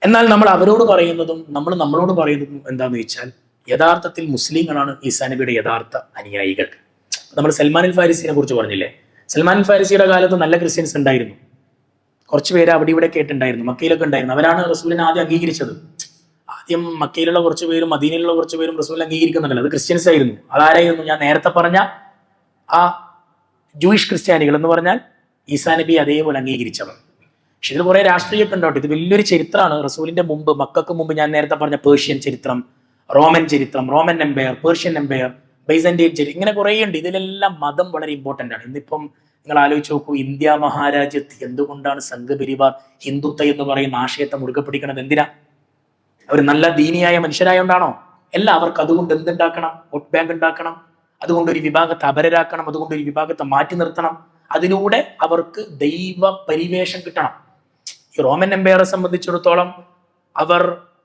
എന്നാൽ നമ്മൾ അവരോട് പറയുന്നതും നമ്മളോട് പറയുന്നതും എന്താന്ന് വെച്ചാൽ, യഥാർത്ഥത്തിൽ മുസ്ലിങ്ങളാണ് ഈസാ നബിയുടെ യഥാർത്ഥ അനുയായികൾ. നമ്മൾ സൽമാൻ ഫാരിസിനെ കുറിച്ച് പറഞ്ഞില്ലേ? സൽമാൻ ഫാരിസിയുടെ കാലത്ത് നല്ല ക്രിസ്ത്യൻസ് ഉണ്ടായിരുന്നു, കുറച്ച് പേര് അവിടെ ഇവിടെ കേട്ടുണ്ടായിരുന്നു, മക്കയിലൊക്കെ ഉണ്ടായിരുന്നു. അവരാണ് റസൂലിനെ ആദ്യം അംഗീകരിച്ചത്. ആദ്യം മക്കയിലുള്ള കുറച്ച് പേരും മദീനയിലുള്ള കുറച്ച് പേരും റസൂലിനെ അംഗീകരിക്കുന്നുണ്ടല്ലോ, അത് ക്രിസ്ത്യൻസ് ആയിരുന്നു. അതാരായിരുന്നു? ഞാൻ നേരത്തെ പറഞ്ഞ ആ ജൂയിഷ് ക്രിസ്ത്യാനികൾ എന്ന് പറഞ്ഞാൽ ഈസാ നബി അതേപോലെ അംഗീകരിച്ചവർ. പക്ഷെ ഇതിൽ കുറെ രാഷ്ട്രീയമൊക്കെ ഉണ്ടോട്ടെ. ഇത് വലിയൊരു ചരിത്രമാണ്. റസൂലിന്റെ മുമ്പ്, മക്കൾക്ക് മുമ്പ് ഞാൻ നേരത്തെ പറഞ്ഞ പേർഷ്യൻ ചരിത്രം, റോമൻ ചരിത്രം, Roman empire, Persian empire, Byzantine ചരിത്രം, ഇങ്ങനെ കുറേ ഉണ്ട്. ഇതിലെല്ലാം മതം വളരെ ഇമ്പോർട്ടന്റ് ആണ്. ഇന്നിപ്പം നിങ്ങൾ ആലോചിച്ച് നോക്കൂ, ഇന്ത്യ മഹാരാജ്യത്ത് എന്തുകൊണ്ടാണ് സംഘപരിവാർ ഹിന്ദുത്വം എന്ന് പറയുന്ന ആശയത്തെ മുറുകെ പിടിക്കണത്? എന്തിനാ? അവർ നല്ല ദീനിയായ മനുഷ്യരായോണ്ടാണോ? അല്ല, അവർക്ക് അതുകൊണ്ട് എന്തുണ്ടാക്കണം? വോട്ട് ബാങ്ക് ഉണ്ടാക്കണം, അതുകൊണ്ട് ഒരു വിഭാഗത്തെ അപരരാക്കണം, അതുകൊണ്ട് ഒരു വിഭാഗത്തെ മാറ്റി നിർത്തണം, അതിലൂടെ അവർക്ക് ദൈവ പരിവേഷം കിട്ടണം. ഈ റോമൻ എംപയറെ സംബന്ധിച്ചിടത്തോളം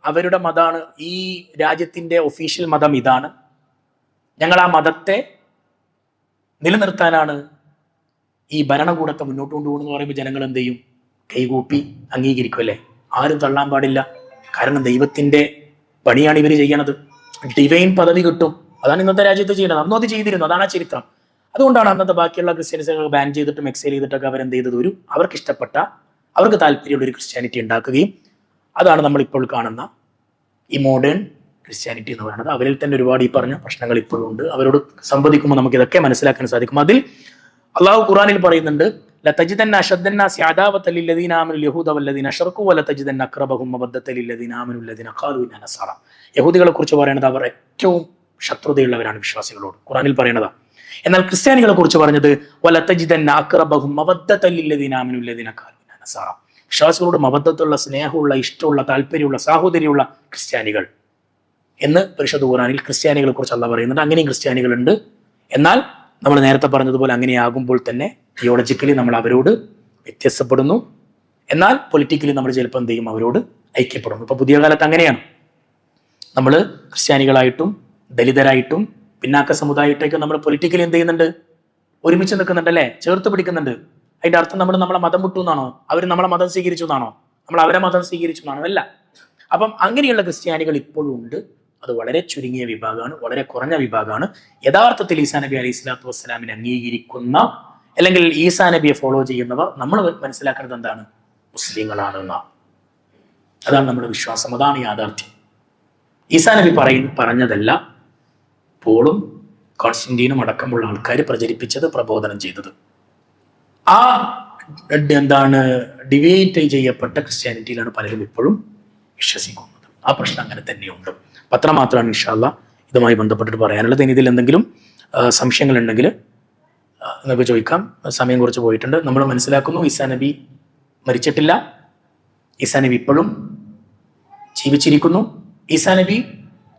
അവരുടെ മതമാണ്, ഈ രാജ്യത്തിന്റെ ഒഫീഷ്യൽ മതം ഇതാണ്, ഞങ്ങൾ ആ മതത്തെ നിലനിർത്താനാണ് ഈ ഭരണകൂടത്തെ മുന്നോട്ട് കൊണ്ടുപോകുന്നു പറയുമ്പോൾ ജനങ്ങൾ എന്ത് ചെയ്യും? കൈകൂപ്പി അംഗീകരിക്കും അല്ലേ? ആരും തള്ളാൻ പാടില്ല. കാരണം ദൈവത്തിന്റെ പണിയാണ് ഇവർ ചെയ്യണത്. ഡിവൈൻ പദവി കിട്ടും. അതാണ് ഇന്നത്തെ രാജ്യത്ത് ചെയ്യുന്നത്. അന്നും അത് ചെയ്തിരുന്നു. അതാണ് ആ ചരിത്രം. അതുകൊണ്ടാണ് അന്നത്തെ ബാക്കിയുള്ള ക്രിസ്ത്യൻസുകൾ ബാൻ ചെയ്തിട്ടും എക്സൈൽ ചെയ്തിട്ടൊക്കെ അവരെന്ത് ചെയ്തത്? അവർക്ക് ഇഷ്ടപ്പെട്ട, അവർക്ക് താല്പര്യമുള്ള ഒരു ക്രിസ്ത്യാനിറ്റി ഉണ്ടാക്കുകയും, അതാണ് നമ്മളിപ്പോൾ കാണുന്ന ഈ മോഡേൺ ക്രിസ്ത്യാനിറ്റി എന്ന് പറയുന്നത്. അവരിൽ തന്നെ ഒരുപാട് ഈ പറഞ്ഞ പ്രശ്നങ്ങൾ ഇപ്പോഴും ഉണ്ട്. അവരോട് സംവദിക്കുമ്പോൾ നമുക്ക് ഇതൊക്കെ മനസ്സിലാക്കാൻ സാധിക്കും. അതിൽ അള്ളാഹു ഖുറാനിൽ പറയുന്നുണ്ട്, ലതജിദന്ന അശദ്ദന്നാസി അദാവതൻ ലില്ലദീന ആമനുൽ യഹൂദ വല്ലദീന അശ്റകൂ വലതജിദന്ന അഖ്റബഹും മവദ്ദതൻ ലില്ലദീന ആമനു വല്ലദീന ഖാലൂ ഇന്നാ നസാറ. യഹൂദികളെ കുറിച്ച് പറയുന്നത് അവർ ഏറ്റവും ശത്രുതയുള്ളവരാണ് വിശ്വാസികളോട്, ഖുറാനിൽ പറയുന്നതാ. എന്നാൽ ക്രിസ്ത്യാനികളെ കുറിച്ച് പറഞ്ഞത് വലതജിദന്ന അഖ്റബഹും മവദ്ദതൻ ലില്ലദീന ആമനു വല്ലദീന ഖാലൂ ഇന്നാ നസാറ. വിശ്വാസികളോട് മവദ്ദത്തുള്ള, സ്നേഹമുള്ള, ഇഷ്ടമുള്ള, താല്പര്യമുള്ള, സാഹോദര്യമുള്ള ക്രിസ്ത്യാനികൾ എന്ന് പരിശുദ്ധ ഖുർആനിൽ ക്രിസ്ത്യാനികളെ കുറിച്ച് അല്ലാഹു പറയുന്നുണ്ട്. അങ്ങനെയും ക്രിസ്ത്യാനികളുണ്ട്. എന്നാൽ നമ്മൾ നേരത്തെ പറഞ്ഞതുപോലെ അങ്ങനെയാകുമ്പോൾ തന്നെ തിയോളജിക്കലി നമ്മൾ അവരോട് വ്യത്യസ്തപ്പെടുന്നു. എന്നാൽ പൊളിറ്റിക്കലി നമ്മൾ ചിലപ്പോൾ എന്ത് ചെയ്യും? അവരോട് ഐക്യപ്പെടുന്നു. ഇപ്പൊ പുതിയ കാലത്ത് അങ്ങനെയാണ്. നമ്മൾ ക്രിസ്ത്യാനികളായിട്ടും ദലിതരായിട്ടും പിന്നാക്ക സമുദായമായിട്ടൊക്കെ നമ്മൾ പൊളിറ്റിക്കലി എന്ത് ചെയ്യുന്നുണ്ട്? ഒരുമിച്ച് നിൽക്കുന്നുണ്ടല്ലേ? ചേർത്ത് പിടിക്കുന്നുണ്ട്. അതിന്റെ അർത്ഥം നമ്മൾ നമ്മളെ മതം വിട്ടു എന്നാണോ? അവർ നമ്മളെ മതം സ്വീകരിച്ചു എന്നാണോ? നമ്മൾ അവരെ മതം സ്വീകരിച്ചു എന്നാണോ? അല്ല. അപ്പം അങ്ങനെയുള്ള ക്രിസ്ത്യാനികൾ ഇപ്പോഴും ഉണ്ട്. അത് വളരെ ചുരുങ്ങിയ വിഭാഗമാണ്, വളരെ കുറഞ്ഞ വിഭാഗമാണ്. യഥാർത്ഥത്തിൽ ഈസാ നബി അലൈഹി സ്വലാത്തു വസ്സലാമിനെ അംഗീകരിക്കുന്ന, അല്ലെങ്കിൽ ഈസാ നബിയെ ഫോളോ ചെയ്യുന്നവർ നമ്മൾ മനസ്സിലാക്കുന്നത് എന്താണ്? മുസ്ലിങ്ങളാണ് എന്നാണ്. അതാണ് നമ്മുടെ വിശ്വാസം, അതാണ് യാഥാർത്ഥ്യം. ഈസാ നബി പറഞ്ഞതല്ല പോളും കോൺസ്റ്റന്റീനും അടക്കമുള്ള ആൾക്കാർ പ്രചരിപ്പിച്ചത്, പ്രബോധനം ചെയ്തത്. ആ ഡിവേറ്റ് ചെയ്യപ്പെട്ട ക്രിസ്ത്യാനിറ്റിയിലാണ് പലരും ഇപ്പോഴും വിശ്വസിക്കുന്നത്. ആ പ്രശ്നം അങ്ങനെ തന്നെയുണ്ട്. പത്രം മാത്രമാണ് ഇൻഷാ അല്ലാഹ് ഇതുമായി ബന്ധപ്പെട്ടിട്ട് പറയാനുള്ളത്. ഇനി ഇതിൽ എന്തെങ്കിലും സംശയങ്ങൾ ഉണ്ടെങ്കിൽ നിങ്ങൾക്ക് ചോദിക്കാം. സമയം കുറച്ച് പോയിട്ടുണ്ട്. നമ്മൾ മനസ്സിലാക്കുന്നു ഈസാ നബി മരിച്ചിട്ടില്ല, ഈസാ നബി ഇപ്പോഴും ജീവിച്ചിരിക്കുന്നു. ഈസാ നബി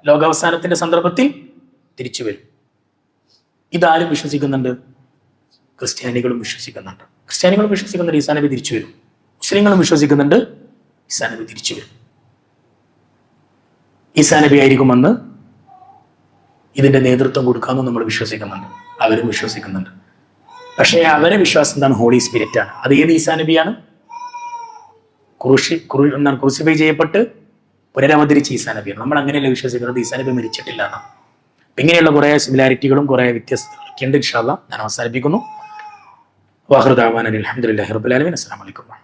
ലോകാവസാനത്തിന്റെ സന്ദർഭത്തിൽ തിരിച്ചു വരും. ഇതാരും വിശ്വസിക്കുന്നുണ്ട്? ക്രിസ്ത്യാനികളും വിശ്വസിക്കുന്നുണ്ട്. ക്രിസ്ത്യാനികളും വിശ്വസിക്കുന്നുണ്ട് ഈസാ നബി തിരിച്ചു വരും. മുസ്ലിങ്ങളും വിശ്വസിക്കുന്നുണ്ട് ഈസാ നബി തിരിച്ചു വരും. ഈസാ നബി ആയിരിക്കുമെന്ന് ഇതിന്റെ നേതൃത്വം കൊടുക്കാമെന്ന് നമ്മൾ വിശ്വസിക്കുന്നുണ്ട്. അവരും വിശ്വസിക്കുന്നുണ്ട്. പക്ഷേ അവരെ വിശ്വാസം എന്താണ്? ഹോളി സ്പിരിറ്റ് ആണ്. അത് ഏത് ഈസാ നബിയാണ്? ക്രൂസിഫൈ ചെയ്യപ്പെട്ട് പുനരവതരിച്ച് ഈസാ നബിയാണ്. നമ്മൾ അങ്ങനെയല്ല വിശ്വസിക്കുന്നത് ഈസാ നബി മരിച്ചിട്ടില്ല എന്നാണ്. ഇങ്ങനെയുള്ള കുറേ സിമിലാരിറ്റികളും കുറേ വ്യത്യസ്തങ്ങളൊക്കെ ഉണ്ട്. ഇൻഷാ അല്ലാഹ് ഞാൻ അവസാനിപ്പിക്കുന്നു. വാഖിറു ദഅവാനാ അൽഹംദുലില്ലാഹി റബ്ബിൽ ആലമീൻ. അസ്സലാമു അലൈക്കും.